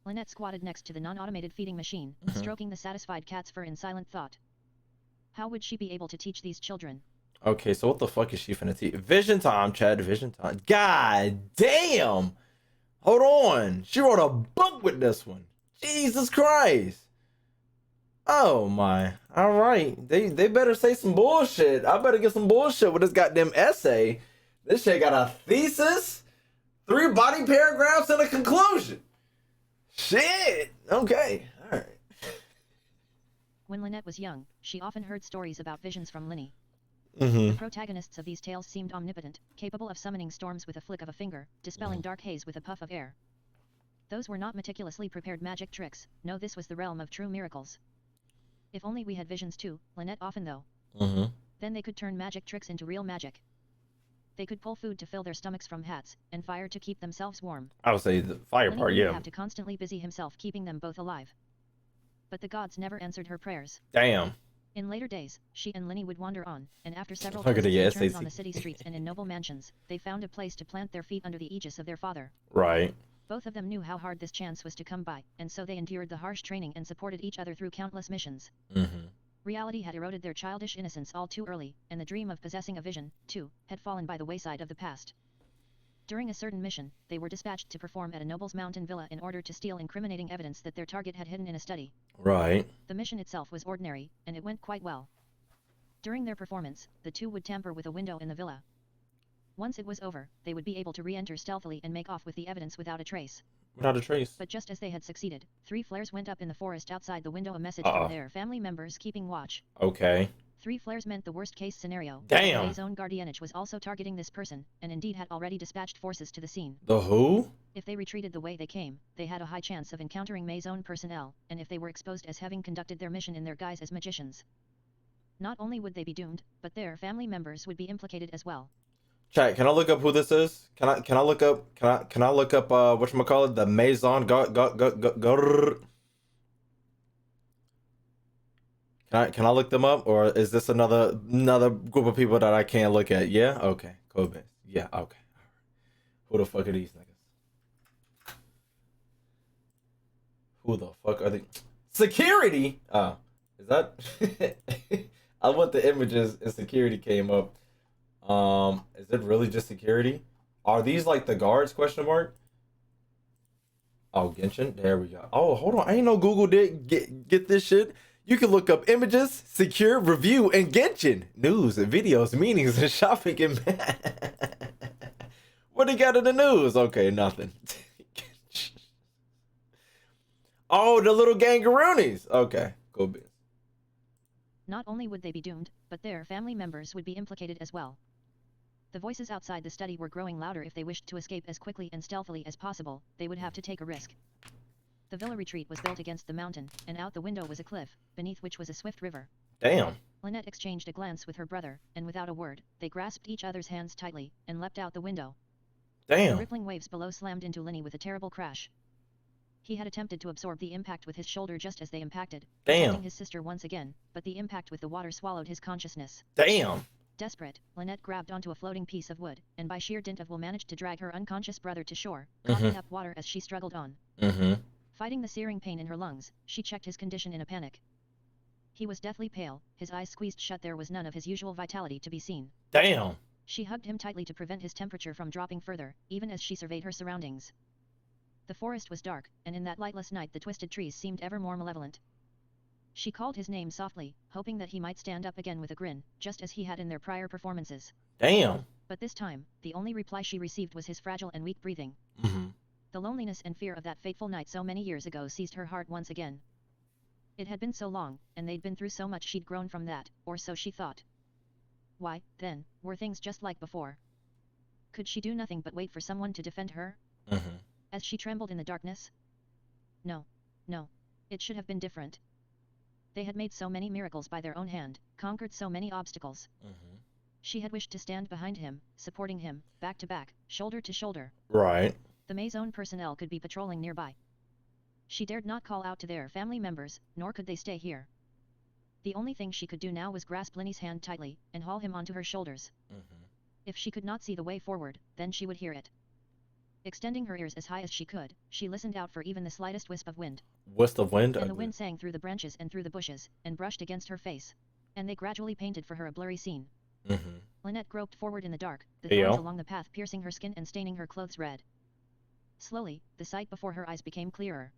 Lynette squatted next to the non-automated feeding machine, stroking the satisfied cat's fur in silent thought. How would she be able to teach these children? Okay, so what the fuck is she finna teach? Vision time, Chad. Vision time. God damn. Hold on. She wrote a book with this one. Jesus Christ. Oh my. All right. They better say some bullshit. I better get some bullshit with this goddamn essay. This shit got a thesis, 3 body paragraphs, and a conclusion. Shit. Okay. All right. When Lynette was young, she often heard stories about visions from Lyney. Mm-hmm. The protagonists of these tales seemed omnipotent, capable of summoning storms with a flick of a finger, dispelling dark haze with a puff of air. Those were not meticulously prepared magic tricks. No, this was the realm of true miracles. If only we had visions too, Lynette often though. Mm-hmm. Then they could turn magic tricks into real magic. They could pull food to fill their stomachs from hats, and fire to keep themselves warm. I would say the fire Lyney part, would yeah. have to constantly busy himself keeping them both alive. But the gods never answered her prayers. Damn. In later days, she and Lyney would wander on, and after several Look at twists the and turns SAC. on the city streets and in noble mansions, they found a place to plant their feet under the aegis of their father. Right. Both of them knew how hard this chance was to come by, and so they endured the harsh training and supported each other through countless missions. Mm-hmm. Reality had eroded their childish innocence all too early, and the dream of possessing a vision, too, had fallen by the wayside of the past. During a certain mission, they were dispatched to perform at a noble's mountain villa in order to steal incriminating evidence that their target had hidden in a study. Right. The mission itself was ordinary, and it went quite well. During their performance, the two would tamper with a window in the villa. Once it was over, they would be able to re-enter stealthily and make off with the evidence without a trace. Without a trace. But just as they had succeeded, 3 flares went up in the forest outside the window, a message Uh-oh. from their family members keeping watch. Okay. 3 flares meant the worst-case scenario. Damn. May's own guardianage was also targeting this person, and indeed had already dispatched forces to the scene. The who? If they retreated the way they came, they had a high chance of encountering May's own personnel, and if they were exposed as having conducted their mission in their guise as magicians, not only would they be doomed, but their family members would be implicated as well. Chat, can I look up who this is? Can I look up whatchamacallit, the Maison Can I look them up, or is this another group of people that I can't look at? Yeah? Okay. Cool. Yeah, okay. Who the fuck are these niggas? Who the fuck are they? Security! Oh. Is that I went to images and security came up. Is it really just security? Are these like the guards, question mark? Oh, Genshin. There we go. Oh, hold on. I ain't know Google did get this shit. You can look up images, secure, review, and Genshin. News, videos, meetings, and shopping and what do you got in the news? Okay, nothing. Oh, the little gangaroonies. Okay, cool beans. Not only would they be doomed, but their family members would be implicated as well. The voices outside the study were growing louder. If they wished to escape as quickly and stealthily as possible, they would have to take a risk. The villa retreat was built against the mountain, and out the window was a cliff, beneath which was a swift river. Damn. Lynette exchanged a glance with her brother, and without a word, they grasped each other's hands tightly, and leapt out the window. Damn. The rippling waves below slammed into Lyney with a terrible crash. He had attempted to absorb the impact with his shoulder just as they impacted, protecting his sister once again, but the impact with the water swallowed his consciousness. Damn. Desperate, Lynette grabbed onto a floating piece of wood, and by sheer dint of will managed to drag her unconscious brother to shore, coughing up water as she struggled on. Fighting the searing pain in her lungs, she checked his condition in a panic. He was deathly pale, his eyes squeezed shut, there was none of his usual vitality to be seen. Damn. She hugged him tightly to prevent his temperature from dropping further, even as she surveyed her surroundings. The forest was dark, and in that lightless night the twisted trees seemed ever more malevolent. She called his name softly, hoping that he might stand up again with a grin, just as he had in their prior performances. Damn. But this time, the only reply she received was his fragile and weak breathing. The loneliness and fear of that fateful night so many years ago seized her heart once again. It had been so long, and they'd been through so much, she'd grown from that, or so she thought. Why, then, were things just like before? Could she do nothing but wait for someone to defend her? As she trembled in the darkness? No. It should have been different. They had made so many miracles by their own hand, conquered so many obstacles. She had wished to stand behind him, supporting him, back to back, shoulder to shoulder. Right. The May's own personnel could be patrolling nearby. She dared not call out to their family members, nor could they stay here. The only thing she could do now was grasp Lyney's hand tightly, and haul him onto her shoulders. If she could not see the way forward, then she would hear it. Extending her ears as high as she could, she listened out for even the slightest wisp of wind. Wisp of wind? And the wind sang through the branches and through the bushes, and brushed against her face. And they gradually painted for her a blurry scene. Lynette groped forward in the dark, the thorns along the path piercing her skin and staining her clothes red. Slowly, the sight before her eyes became clearer.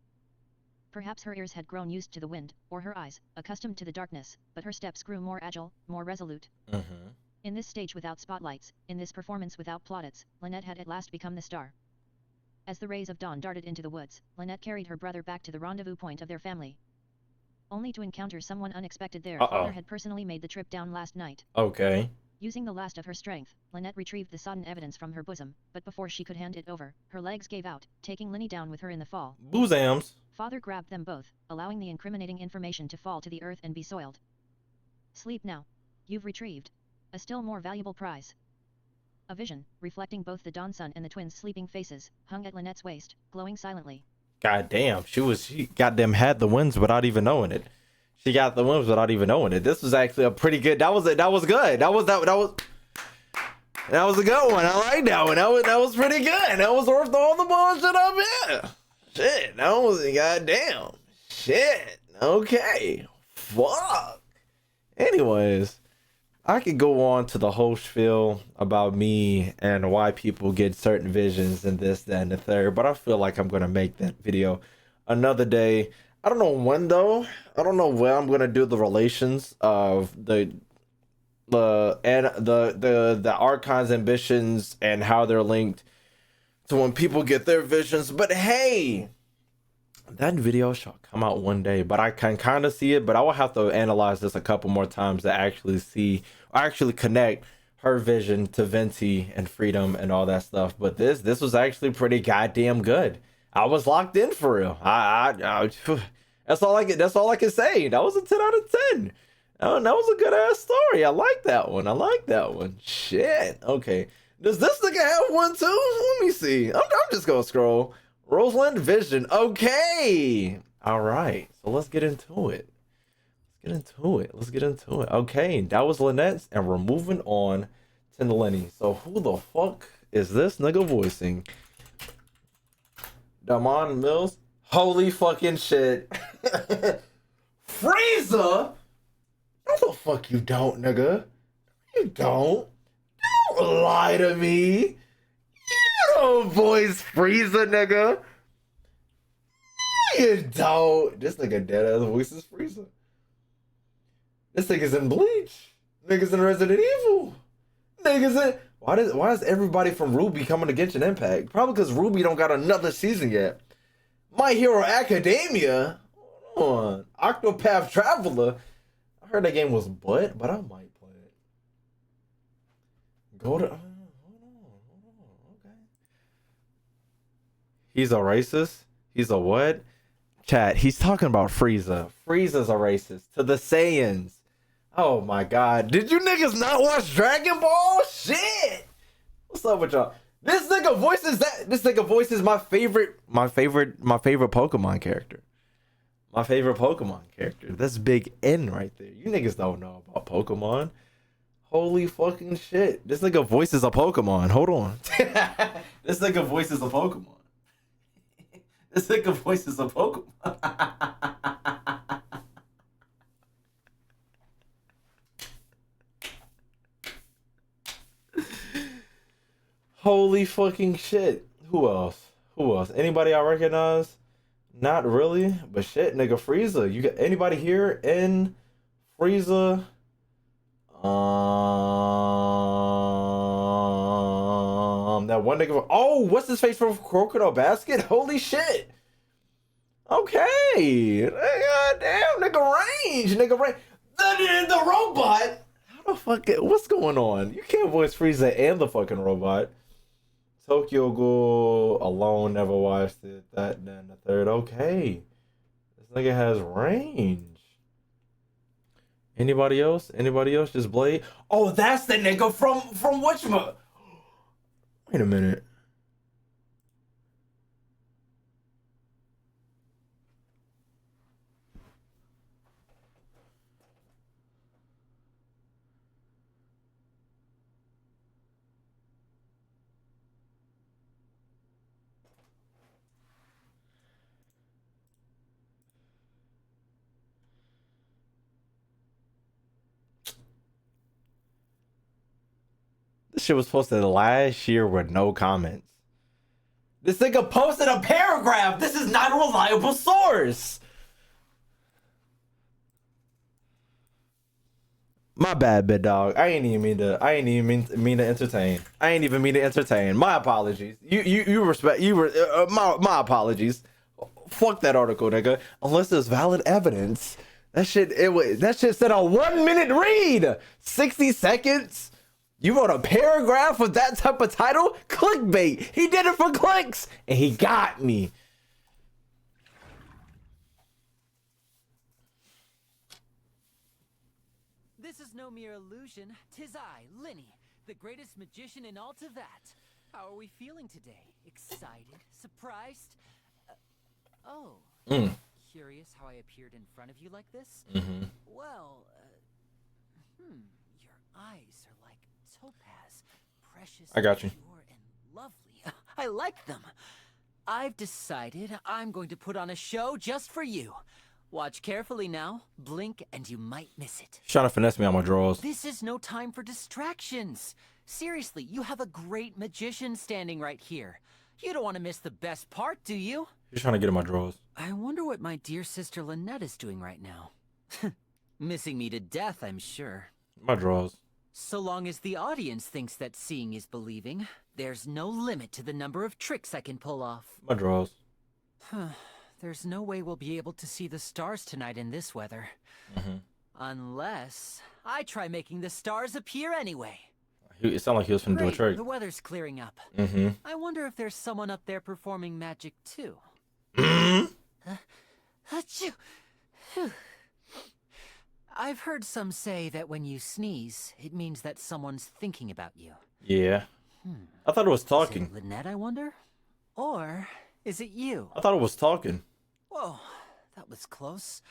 Perhaps her ears had grown used to the wind, or her eyes, accustomed to the darkness, but her steps grew more agile, more resolute. In this stage without spotlights, in this performance without plaudits, Lynette had at last become the star. As the rays of dawn darted into the woods, Lynette carried her brother back to the rendezvous point of their family. Only to encounter someone unexpected. Their father had personally made the trip down last night. Okay. Using the last of her strength, Lynette retrieved the sodden evidence from her bosom, but before she could hand it over, her legs gave out, taking Lyney down with her in the fall. Boozams. Father grabbed them both, allowing the incriminating information to fall to the earth and be soiled. Sleep now. You've retrieved a still more valuable prize. A vision, reflecting both the dawn sun and the twins' sleeping faces, hung at Lynette's waist, glowing silently. God damn, she goddamn had the wins without even knowing it. She got the wins without even knowing it. This was actually a pretty good. That was good. That was a good one. I like that one. That was pretty good. That was worth all the bullshit up here. Shit, that was goddamn. Shit. Okay. Fuck. Anyways, I could go on to the whole spiel about me and why people get certain visions and this, that, and the third, but I feel like I'm gonna make that video another day. I don't know when though. I don't know when I'm gonna do the relations of the archon's ambitions and how they're linked to when people get their visions. But hey, that video shall come out one day. But I can kind of see it. But I will have to analyze this a couple more times to actually see, or actually connect her vision to Venti and freedom and all that stuff. But this was actually pretty goddamn good. I was locked in for real. That's all I can say. That was a 10 out of 10. Oh, that was a good ass story. I like that one. Shit. Okay. Does this nigga have one too? Let me see. I'm just gonna scroll. Rosalind Vision. Okay. All right. So let's get into it. Let's get into it. Okay. That was Lynette's, and we're moving on to Lyney. So who the fuck is this nigga voicing? Damon Mills? Holy fucking shit. Frieza? No the fuck you don't, nigga. You don't. Don't lie to me. You don't voice Frieza, nigga. You don't. This nigga dead ass voices Frieza. This nigga's in Bleach. Niggas in Resident Evil. Niggas in... Why is everybody from Ruby coming to Genshin Impact? Probably because Ruby don't got another season yet. My Hero Academia? Hold on. Octopath Traveler? I heard that game was butt, but I might play it. Go to... hold on. Okay. He's a racist? He's a what? Chat, he's talking about Frieza. Frieza's a racist. To the Saiyans. Oh my god. Did you niggas not watch Dragon Ball? Shit! What's up with y'all? This nigga voices my favorite Pokemon character. My favorite Pokemon character. That's Big N right there. You niggas don't know about Pokemon. Holy fucking shit. This nigga voices a Pokemon. Hold on. This nigga voices a Pokemon. This nigga voices a Pokemon. Holy fucking shit. Who else? Anybody I recognize? Not really, but shit, nigga, Frieza. You got anybody here in Frieza? That one nigga. Oh, what's his face from Crocodile Basket? Holy shit. Okay. God damn, nigga range. The robot. How the fuck? What's going on? You can't voice Frieza and the fucking robot. Tokyo Ghoul alone, never watched it. That, then the third. Okay. This nigga has range. Anybody else? Just Blade? Oh, that's the nigga from whatchamacallit. Wait a minute. This shit was posted last year with no comments. This nigga posted a paragraph. This is not a reliable source. My bad, big dog. I ain't even mean to entertain. My apologies. My apologies. Fuck that article, nigga. Unless there's valid evidence. That shit said a 1 minute read. 60 seconds. You wrote a paragraph with that type of title? Clickbait. He did it for clicks, and he got me. This is no mere illusion. 'Tis I, Lyney, the greatest magician in all Tevat. How are we feeling today? Excited? Surprised? Curious how I appeared in front of you like this? Well, your eyes are like topaz, precious, I got you. pure, and lovely. I like them. I've decided I'm going to put on a show just for you. Watch carefully now. Blink and you might miss it. He's trying to finesse me on my drawers. This is no time for distractions. Seriously, you have a great magician standing right here. You don't want to miss the best part, do you? He's trying to get in my drawers. I wonder what my dear sister Lynette is doing right now. Missing me to death, I'm sure. My drawers. So long as the audience thinks that seeing is believing, there's no limit to the number of tricks I can pull off. My drawers. There's no way we'll be able to see the stars tonight in this weather. Unless I try making the stars appear anyway. It sounded like he was finna do a Great, trick. the weather's clearing up. Mm-hmm. I wonder if there's someone up there performing magic too. Achoo! Phew. I've heard some say that when you sneeze, it means that someone's thinking about you. Yeah. I thought it was Is talking. it Lynette, I wonder? Or is it you? I thought it was talking. Whoa, that was close.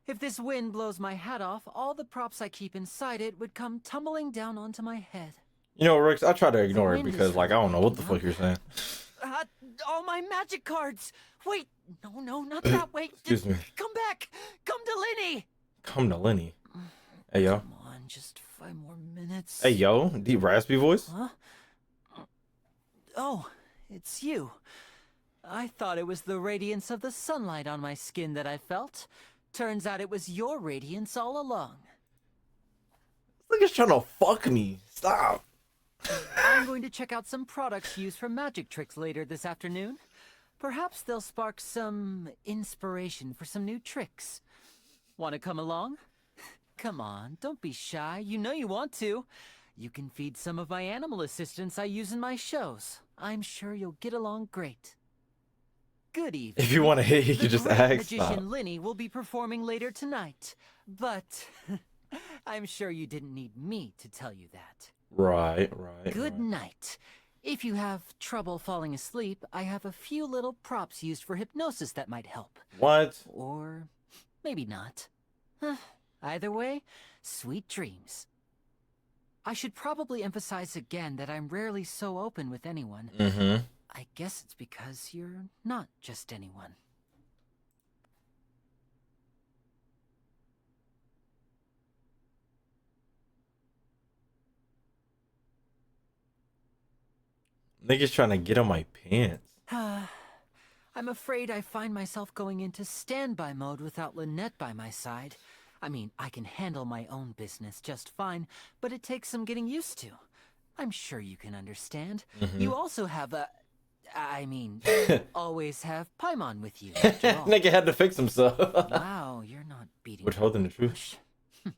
If this wind blows my hat off, all the props I keep inside it would come tumbling down onto my head. You know, Rex, I try to ignore it wind because, is like, I don't know what the really fuck you're saying. All my magic cards! Wait, no, not that way. Excuse me. Come back! Come to Lyney! Come to Lenny. Hey, yo. Come on, just 5 more minutes. Hey, yo. Deep raspy voice? Huh? Oh, it's you. I thought it was the radiance of the sunlight on my skin that I felt. Turns out it was your radiance all along. This nigga's trying to fuck me. Stop. I'm going to check out some products used for magic tricks later this afternoon. Perhaps they'll spark some inspiration for some new tricks. Want to come along? Come on, don't be shy. You know you want to. You can feed some of my animal assistants I use in my shows. I'm sure you'll get along great. Good evening. If you want to hit, you The can just great ask. magician Stop. Lyney will be performing later tonight. But I'm sure you didn't need me to tell you that. Right. Good right. night. If you have trouble falling asleep, I have a few little props used for hypnosis that might help. What? Or maybe not. Either way, sweet dreams. I should probably emphasize again that I'm rarely so open with anyone. Mm-hmm. I guess it's because you're not just anyone. Nigga's trying to get on my pants. I'm afraid I find myself going into standby mode without Lynette by my side. I mean, I can handle my own business just fine, but it takes some getting used to. I'm sure you can understand. You also have always have Paimon with you, after all. Nigga had to fix himself. Wow, you're not beating Withholding the around truth. bush.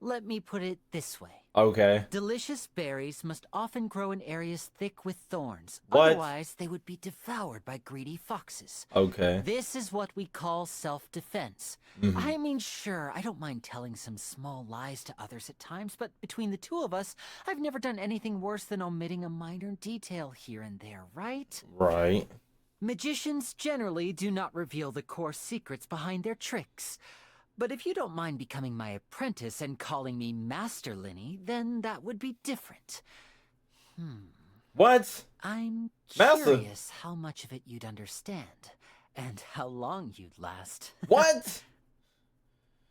Let me put it this way. Okay. Delicious berries must often grow in areas thick with thorns. What? Otherwise, they would be devoured by greedy foxes. Okay. This is what we call self-defense. I mean, sure, I don't mind telling some small lies to others at times, but between the two of us, I've never done anything worse than omitting a minor detail here and there, right? Right. Magicians generally do not reveal the core secrets behind their tricks. But if you don't mind becoming my apprentice and calling me Master Lyney, then that would be different. What? I'm Master. curious how much of it you'd understand, and how long you'd last. What?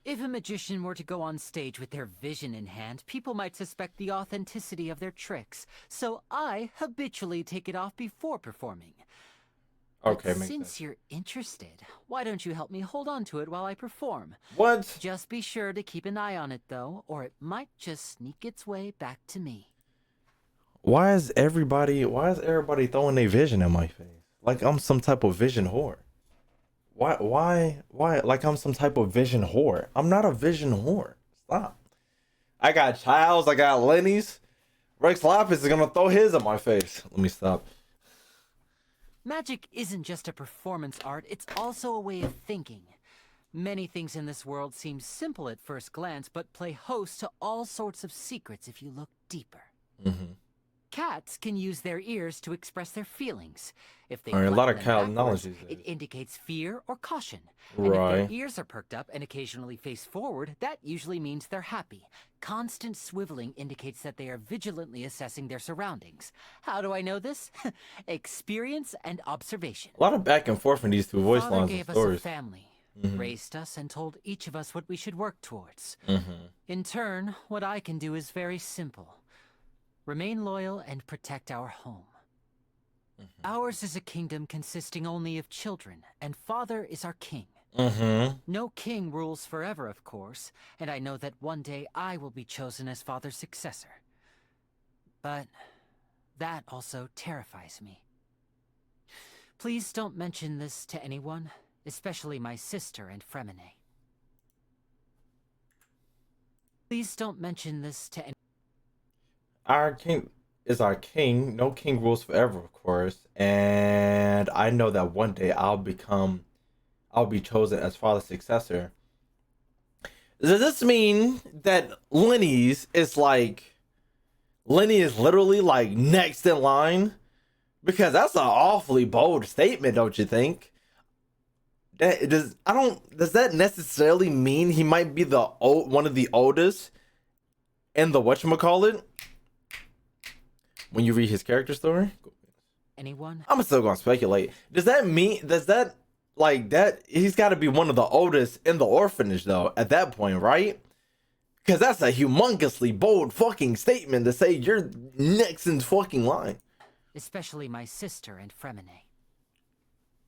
If a magician were to go on stage with their vision in hand, people might suspect the authenticity of their tricks, so I habitually take it off before performing. Okay, But makes since sense. you're interested, why don't you help me hold on to it while I perform? What? Just be sure to keep an eye on it, though, or it might just sneak its way back to me. Why is everybody throwing their vision in my face? Like I'm some type of vision whore. Why like I'm some type of vision whore? I'm not a vision whore. Stop. I got Childs, I got Lenny's. Rex Lapis is gonna throw his at my face. Let me stop. Magic isn't just a performance art, it's also a way of thinking. Many things in this world seem simple at first glance, but play host to all sorts of secrets if you look deeper. Mm-hmm. Cats can use their ears to express their feelings. If they All right, a flex lot of them cat knowledge backwards, these it days. indicates fear or caution. And if Right. their ears are perked up and occasionally face forward, that usually means they're happy. Constant swiveling indicates that they are vigilantly assessing their surroundings. How do I know this? Experience and observation. A lot of back and forth in these two voice Father lines and gave us a stories. family, Mhm. raised us, and told each of us what we should work towards. Mm-hmm. In turn, what I can do is very simple. Remain loyal and protect our home. Ours is a kingdom consisting only of children, and Father is our king. Mm-hmm. No king rules forever, of course, and I know that one day I will be chosen as Father's successor. But that also terrifies me. Please don't mention this to anyone, especially my sister and Fremine. Please don't mention this to anyone. Our king is our king. No king rules forever, of course. And I know that one day I'll be chosen as father's successor. Does this mean that Lenny is literally like next in line? Because that's an awfully bold statement, don't you think? Does that necessarily mean he might be one of the oldest in the whatchamacallit? When you read his character story? Anyone? I'm still gonna speculate. Does that he's gotta be one of the oldest in the orphanage though, at that point, right? Because that's a humongously bold fucking statement to say you're next in fucking line. Especially my sister and Fremine.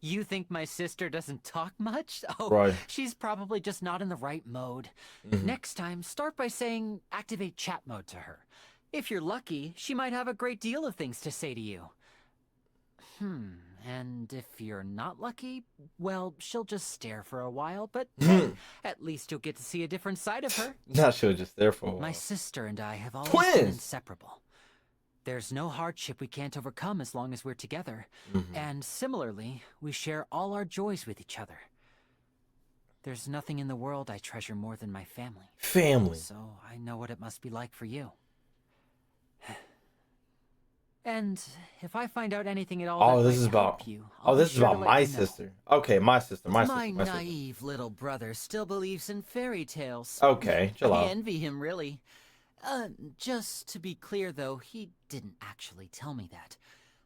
You think my sister doesn't talk much? Oh, Right. She's probably just not in the right mode. Mhm. Next time, start by saying activate chat mode to her. If you're lucky, she might have a great deal of things to say to you. And if you're not lucky, well, she'll just stare for a while, but hey, at least you'll get to see a different side of her. Not sure, just there for a while. My sister and I have always Twins! been inseparable. There's no hardship we can't overcome as long as we're together. And similarly, we share all our joys with each other. There's nothing in the world I treasure more than my family. Family. So I know what it must be like for you. And if I find out anything at all Oh, that this might is about. help you, Oh, I'll be this is sure to about let my you know. sister. Okay, my sister. My My sister. naive little brother still believes in fairy tales. Okay, chill I out. envy him, really. Just to be clear, though, he didn't actually tell me that.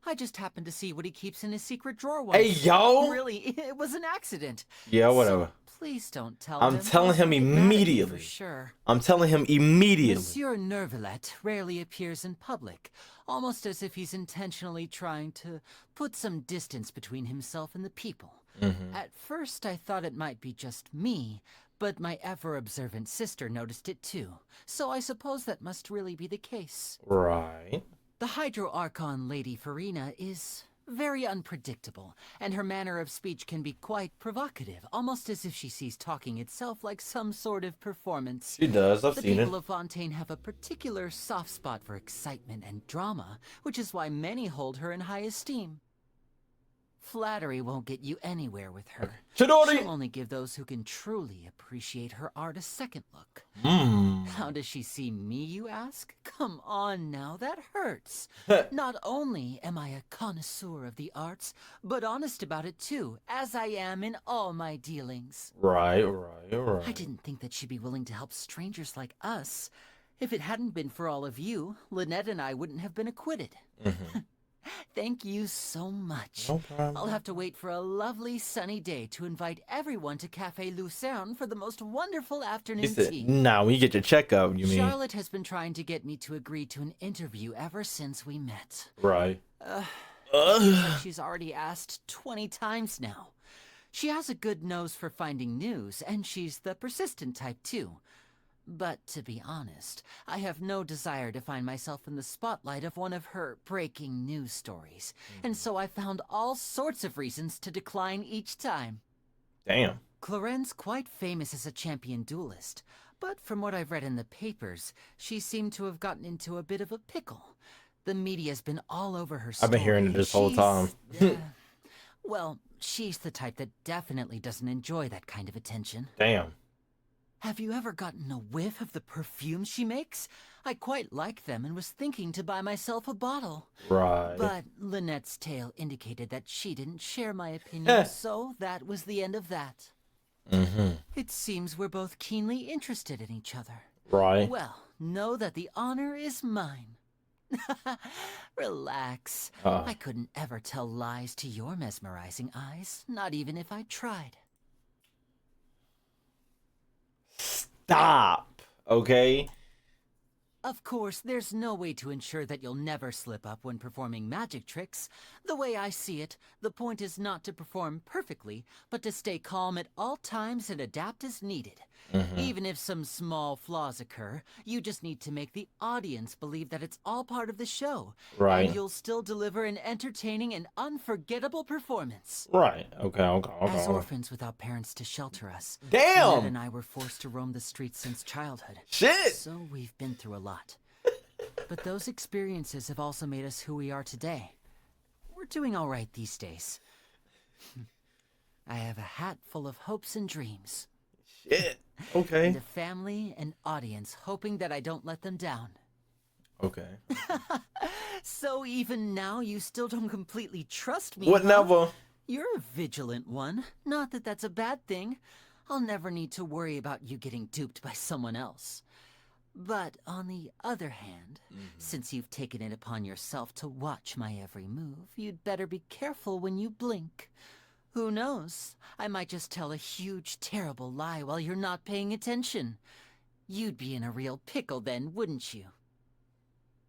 I just happened to see what he keeps in his secret drawer once. Hey, yo! Really, it was an accident. Yeah, whatever. So please don't tell I'm him. telling or him he'll get mad at me immediately. For sure. I'm telling him immediately. Monsieur Nervalet rarely appears in public, almost as if he's intentionally trying to put some distance between himself and the people. At first, I thought it might be just me, but my ever-observant sister noticed it too, so I suppose that must really be the case. Right. The Hydro Archon Lady Farina is very unpredictable, and her manner of speech can be quite provocative, almost as if she sees talking itself like some sort of performance. She does. I've The seen it. people of Fontaine have a particular soft spot for excitement and drama, which is why many hold her in high esteem. Flattery won't get you anywhere with her. Chidori! She'll only give those who can truly appreciate her art a second look. Hmm. How does she see me, you ask? Come on now, that hurts. Not only am I a connoisseur of the arts, but honest about it too, as I am in all my dealings. Right. I didn't think that she'd be willing to help strangers like us. If it hadn't been for all of you, Lynette and I wouldn't have been acquitted. Thank you so much. No problem. I'll have to wait for a lovely sunny day to invite everyone to Café Lucerne for the most wonderful He afternoon said, tea. nah, when you get your checkup, you mean. Charlotte has been trying to get me to agree to an interview ever since we met. Right. But she's already asked 20 times now. She has a good nose for finding news, and she's the persistent type too. But to be honest, I have no desire to find myself in the spotlight of one of her breaking news stories, and so I found all sorts of reasons to decline each time. Damn. Cloren's quite famous as a champion duelist, But from what I've read in the papers, she seemed to have gotten into a bit of a pickle. The media's been all over her story. I've been hearing it this whole time. Well, she's the type that definitely doesn't enjoy that kind of attention. Damn. Have you ever gotten a whiff of the perfumes she makes? I quite like them and was thinking to buy myself a bottle. Right. But Lynette's tale indicated that she didn't share my opinion, so that was the end of that. It seems we're both keenly interested in each other. Right. Well, know that the honor is mine. Relax. I couldn't ever tell lies to your mesmerizing eyes, not even if I tried. Stop. Okay. Of course, there's no way to ensure that you'll never slip up when performing magic tricks. The way I see it, the point is not to perform perfectly, but to stay calm at all times and adapt as needed. Even if some small flaws occur, you just need to make the audience believe that it's all part of the show. Right. And you'll still deliver an entertaining and unforgettable performance. Right. Okay. As orphans without parents to shelter us, Damn. Ned and I were forced to roam the streets since childhood. Shit. So we've been through a lot. But those experiences have also made us who we are today. We're doing all right these days. I have a hat full of hopes and dreams. Shit. Okay. And a family and audience hoping that I don't let them down. Okay. So even now you still don't completely trust me, What huh? never? You're a vigilant one. Not that that's a bad thing. I'll never need to worry about you getting duped by someone else. But on the other hand, since you've taken it upon yourself to watch my every move, you'd better be careful when you blink. Who knows? I might just tell a huge, terrible lie while you're not paying attention. You'd be in a real pickle then, wouldn't you?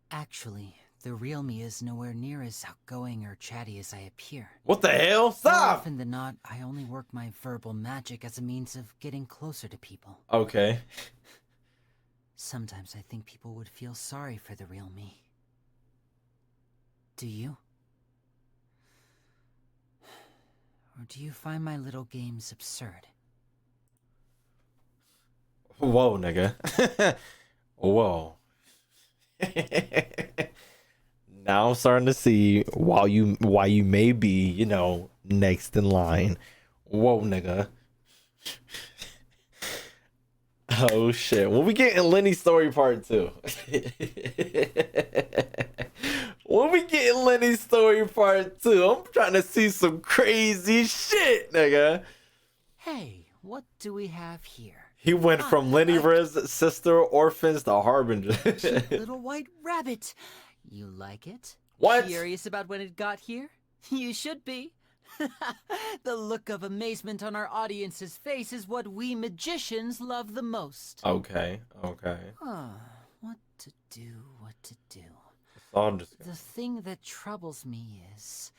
Actually, the real me is nowhere near as outgoing or chatty as I appear. What the hell? More Stop. often than not, I only work my verbal magic as a means of getting closer to people. Okay. Sometimes I think people would feel sorry for the real me. Do you? Or do you find my little games absurd? Whoa, nigga. Whoa. Now I'm starting to see why you may be, next in line. Whoa, nigga. Oh shit. When we get in Lenny's story part 2. When we get in Lenny's story part 2, I'm trying to see some crazy shit, nigga. Hey, what do we have here? He went from Lenny Riz's sister orphans to Harbinger. Cute little white rabbit. You like it? What? Curious about when it got here? You should be. The look of amazement on our audience's face is what we magicians love the most. Okay. What to do? Understand. The thing that troubles me is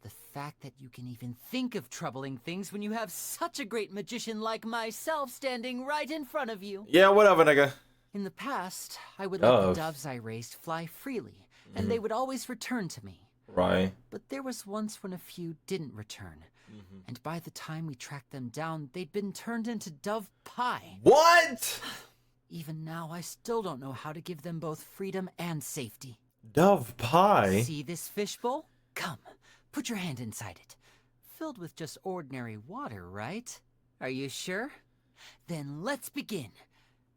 the fact that you can even think of troubling things when you have such a great magician like myself standing right in front of you. Yeah, whatever, nigga. In the past, I would let the doves I raised fly freely, and they would always return to me. Right. But there was once when a few didn't return, and by the time we tracked them down, they'd been turned into dove pie. What? Even now, I still don't know how to give them both freedom and safety. Dove pie? See this fishbowl? Come, put your hand inside it. Filled with just ordinary water, right? Are you sure? Then let's begin.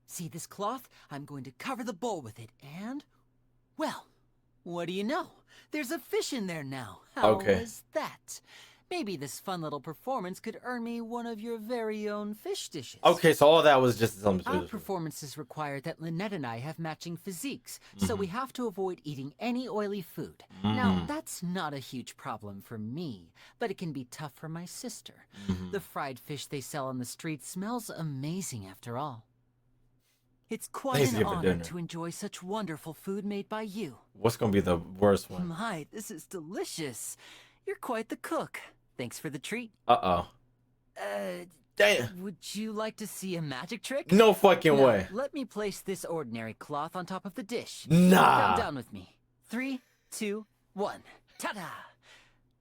See this cloth? I'm going to cover the bowl with it, and... well, what do you know? There's a fish in there now. How was that? Maybe this fun little performance could earn me one of your very own fish dishes. Okay, so all that was just some Our performances require that Lynette and I have matching physiques, so we have to avoid eating any oily food. Now, that's not a huge problem for me, but it can be tough for my sister. The fried fish they sell on the street smells amazing after all. It's quite an honor to enjoy such wonderful food made by you. What's gonna be the worst one? My, this is delicious. You're quite the cook. Thanks for the treat. Uh-oh. Damn. Would you like to see a magic trick? No fucking Now, way. Let me place this ordinary cloth on top of the dish. Nah. Count down with me. 3, 2, 1. Ta-da!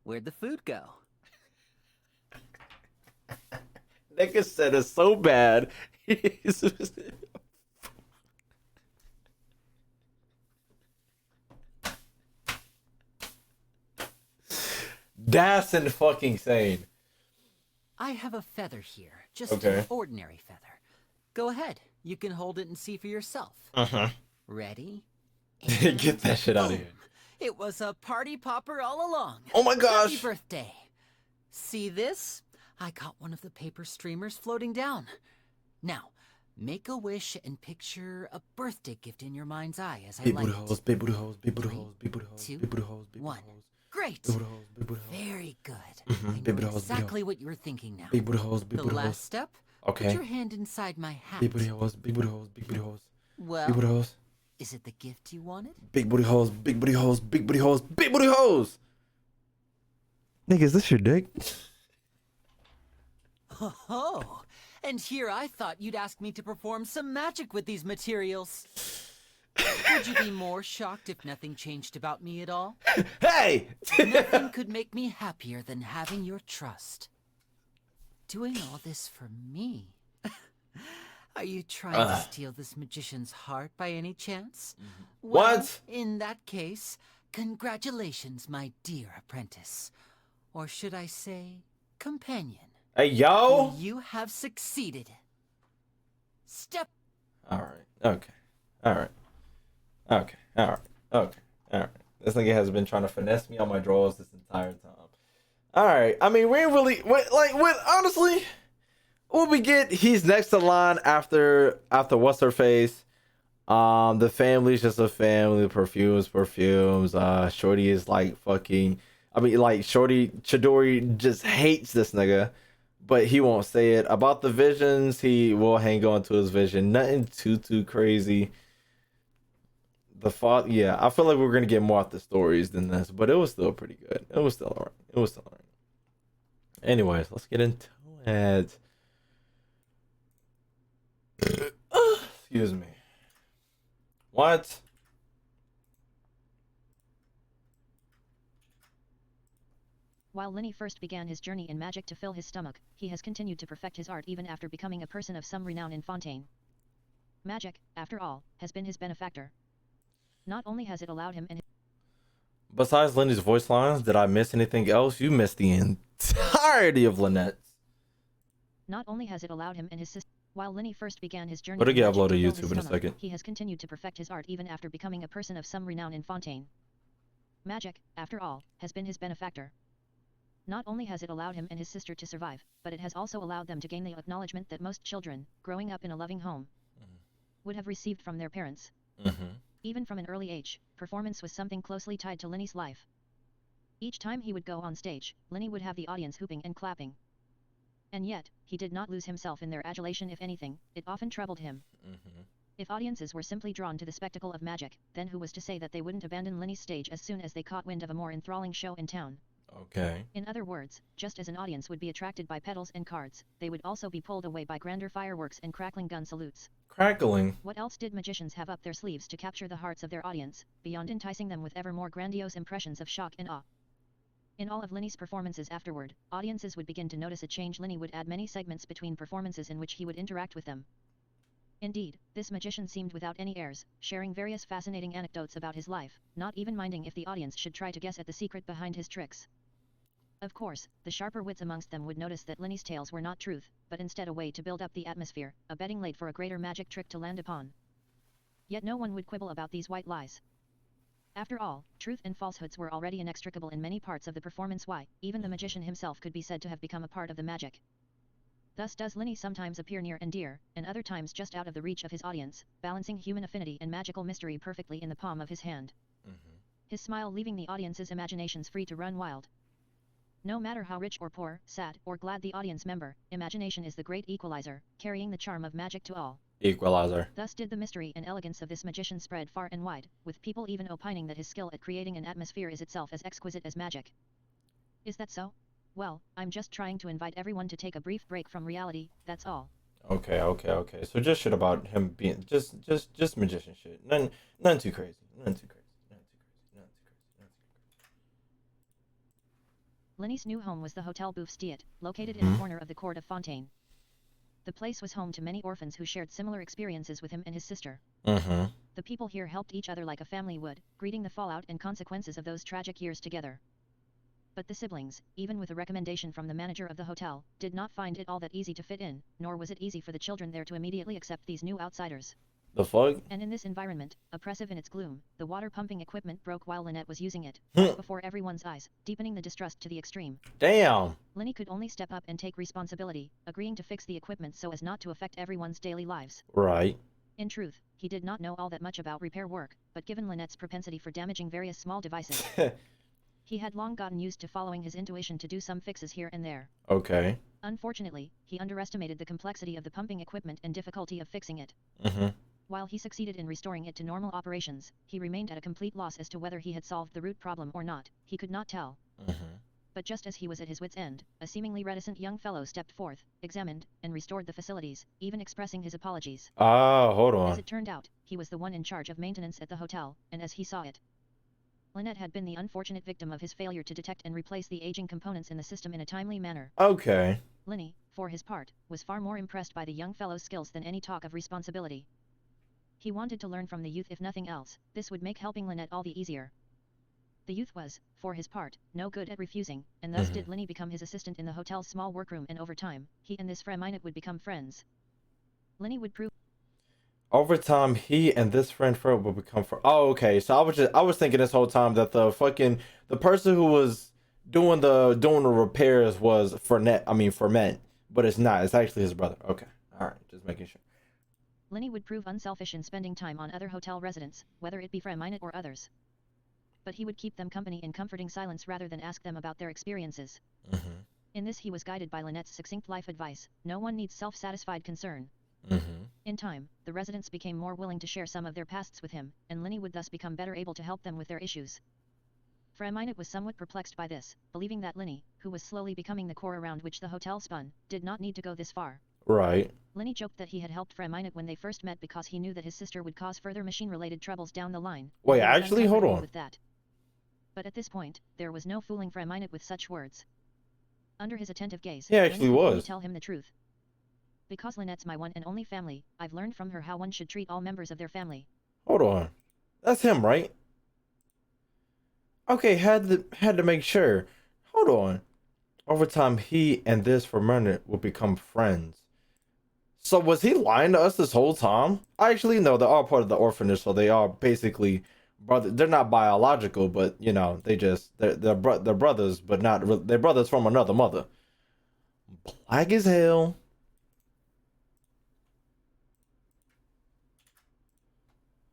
Where'd the food go? Nigga said it's so bad. That's fucking insane. I have a feather here, just Okay. an ordinary feather. Go ahead, you can hold it and see for yourself. Uh-huh. Ready? Get that shit out of Boom. here. It was a party popper all along. Oh my Happy gosh. birthday. See this? I got one of the paper streamers floating down. Now, make a wish and picture a birthday gift in your mind's eye as I Big light booty holes, big booty holes, big booty Three, holes, big booty holes, two, big booty holes, big one. booty holes. Great. Big booty holes, big booty holes. Very good. Mhm, I big know booty holes, big exactly what you're thinking now. Big booty holes, big The booty last holes. step, Okay. put your hand inside my hat. Big booty holes, big booty holes, big booty holes. Well, Big booty holes. is it the gift you wanted? Big booty holes, big booty holes, big booty holes, big booty holes. Nigga, is this your dick? Oh, and here I thought you'd ask me to perform some magic with these materials. Would you be more shocked if nothing changed about me at all? Hey! Nothing could make me happier than having your trust. Doing all this for me. Are you trying to steal this magician's heart by any chance? Well, What? in that case, congratulations, my dear apprentice. Or should I say, companion. Hey, yo! You have succeeded. Step. Alright, okay. Alright. Okay, alright. Okay, alright. This nigga has been trying to finesse me on my drawers this entire time. Alright, I mean, we ain't really... honestly... What we get, he's next to line after what's her face. The family's just a family. Perfumes. Shorty is like fucking. I mean, like Chidori just hates this nigga, but he won't say it. About the visions, he will hang on to his vision. Nothing too crazy. The thought, yeah, I feel like we're gonna get more out the stories than this, but it was still pretty good. It was still alright. Anyways, let's get into it. Excuse me. What? While Lyney first began his journey in magic to fill his stomach, he has continued to perfect his art even after becoming a person of some renown in Fontaine. Magic, after all, has been his benefactor. Not only has it allowed him and Besides Lyney's voice lines, did I miss anything else? You missed the entirety of Lynette. Not only has it allowed him and his sister. While Lyney first began his journey It'll in get magic uploaded to to fill YouTube his in a stomach, second. he has continued to perfect his art even after becoming a person of some renown in Fontaine. Magic, after all, has been his benefactor. Not only has it allowed him and his sister to survive, but it has also allowed them to gain the acknowledgement that most children, growing up in a loving home, would have received from their parents. Even from an early age, performance was something closely tied to Lyney's life. Each time he would go on stage, Lyney would have the audience hooping and clapping. And yet, he did not lose himself in their adulation. If anything, it often troubled him. If audiences were simply drawn to the spectacle of magic, then who was to say that they wouldn't abandon Lyney's stage as soon as they caught wind of a more enthralling show in town? Okay. In other words, just as an audience would be attracted by petals and cards, they would also be pulled away by grander fireworks and crackling gun salutes. Crackling. What else did magicians have up their sleeves to capture the hearts of their audience, beyond enticing them with ever more grandiose impressions of shock and awe? In all of Lyney's performances afterward, audiences would begin to notice a change. Lyney would add many segments between performances in which he would interact with them. Indeed, this magician seemed without any airs, sharing various fascinating anecdotes about his life, not even minding if the audience should try to guess at the secret behind his tricks. Of course, the sharper wits amongst them would notice that Lyney's tales were not truth, but instead a way to build up the atmosphere, a betting laid for a greater magic trick to land upon. Yet no one would quibble about these white lies. After all, truth and falsehoods were already inextricable in many parts of the performance. Why, even the magician himself could be said to have become a part of the magic. Thus does Lyney sometimes appear near and dear, and other times just out of the reach of his audience, balancing human affinity and magical mystery perfectly in the palm of his hand. His smile leaving the audience's imaginations free to run wild. No matter how rich or poor, sad or glad the audience member, imagination is the great equalizer, carrying the charm of magic to all. Equalizer. Thus did the mystery and elegance of this magician spread far and wide, with people even opining that his skill at creating an atmosphere is itself as exquisite as magic. Is that so? Well, I'm just trying to invite everyone to take a brief break from reality, that's all. Okay. So just shit about him being just magician shit. None too crazy. Lyney's new home was the Hotel Bouffe-Stiet, located in a corner of the court of Fontaine. The place was home to many orphans who shared similar experiences with him and his sister. The people here helped each other like a family would, greeting the fallout and consequences of those tragic years together. But the siblings, even with a recommendation from the manager of the hotel, did not find it all that easy to fit in, nor was it easy for the children there to immediately accept these new outsiders. The fuck? And in this environment, oppressive in its gloom, the water pumping equipment broke while Lynette was using it, right before everyone's eyes, deepening the distrust to the extreme. Damn. Lyney could only step up and take responsibility, agreeing to fix the equipment so as not to affect everyone's daily lives. Right. In truth, he did not know all that much about repair work, but given Lynette's propensity for damaging various small devices, he had long gotten used to following his intuition to do some fixes here and there. Okay. Unfortunately, he underestimated the complexity of the pumping equipment and difficulty of fixing it. Mm-hmm. While he succeeded in restoring it to normal operations, he remained at a complete loss as to whether he had solved the root problem or not. He could not tell. Mm-hmm. But just as he was at his wit's end, a seemingly reticent young fellow stepped forth, examined, and restored the facilities, even expressing his apologies. Ah, hold on. As it turned out, he was the one in charge of maintenance at the hotel, and as he saw it, Lynette had been the unfortunate victim of his failure to detect and replace the aging components in the system in a timely manner. Okay. Lyney, for his part, was far more impressed by the young fellow's skills than any talk of responsibility. He wanted to learn from the youth if nothing else. This would make helping Lynette all the easier. The youth was, for his part, no good at refusing, and thus did Lyney become his assistant in the hotel's small workroom, and over time, he and this Freminute would become friends. Lyney would prove Over time, he and this friend Fred will become friends. Oh, okay. So I was thinking this whole time that the person who was doing the repairs was Ferment, but it's not. It's actually his brother. Okay. All right. Just making sure. Lyney would prove unselfish in spending time on other hotel residents, whether it be Freminute or others. But he would keep them company in comforting silence rather than ask them about their experiences. Mm-hmm. In this he was guided by Lynette's succinct life advice: no one needs self-satisfied concern. Mm-hmm. In time, the residents became more willing to share some of their pasts with him, and Lyney would thus become better able to help them with their issues. Freminute was somewhat perplexed by this, believing that Lyney, who was slowly becoming the core around which the hotel spun, did not need to go this far. Right. Lyney joked that he had helped Freminute when they first met because he knew that his sister would cause further machine-related troubles down the line. Wait, He was actually, hold uncomfortable on. with that. But at this point, there was no fooling Freminute with such words. Under his attentive gaze, He actually Lyney would only was. tell him the truth. Because Lynette's my one and only family, I've learned from her how one should treat all members of their family. Hold on. That's him, right? Okay, had to make sure. Hold on. Over time, he and this Ferment will become friends. So was he lying to us this whole time? Actually, no. They're all part of the orphanage, so they are basically brother. They're not biological, but you know, they're brothers, but not. They're brothers from another mother. Black as hell.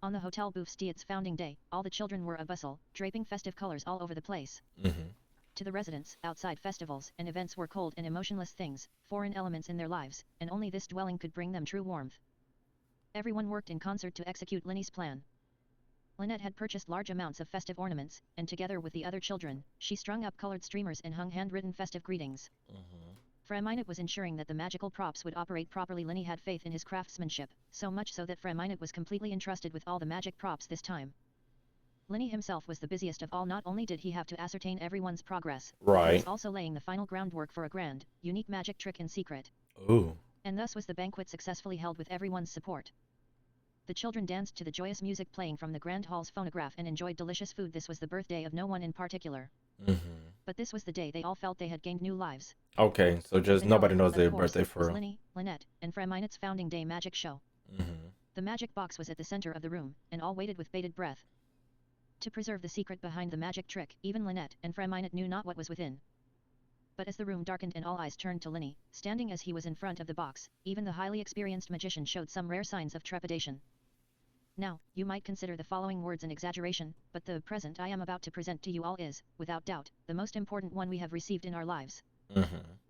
On the hotel Bouf's its founding day, all the children were abustle, draping festive colors all over the place. Mm-hmm. To the residents, outside festivals and events were cold and emotionless things, foreign elements in their lives, and only this dwelling could bring them true warmth. Everyone worked in concert to execute Lyney's plan. Lynette had purchased large amounts of festive ornaments, and together with the other children, she strung up colored streamers and hung handwritten festive greetings. Freminute was ensuring that the magical props would operate properly. Lyney had faith in his craftsmanship, so much so that Freminute was completely entrusted with all the magic props this time. Lyney himself was the busiest of all. Not only did he have to ascertain everyone's progress, but he was also laying the final groundwork for a grand, unique magic trick in secret. Ooh. And thus was the banquet successfully held with everyone's support. The children danced to the joyous music playing from the grand hall's phonograph and enjoyed delicious food. This was the birthday of no one in particular. But this was the day they all felt they had gained new lives. Okay, so just The nobody gala, knows their of course, birthday for was real. Lyney, Lynette, and Freminute's founding day magic show. The magic box was at the center of the room, and all waited with bated breath. To preserve the secret behind the magic trick, even Lynette and Freminute knew not what was within. But as the room darkened and all eyes turned to Lyney, standing as he was in front of the box, even the highly experienced magician showed some rare signs of trepidation. Now, you might consider the following words an exaggeration, but the present I am about to present to you all is, without doubt, the most important one we have received in our lives.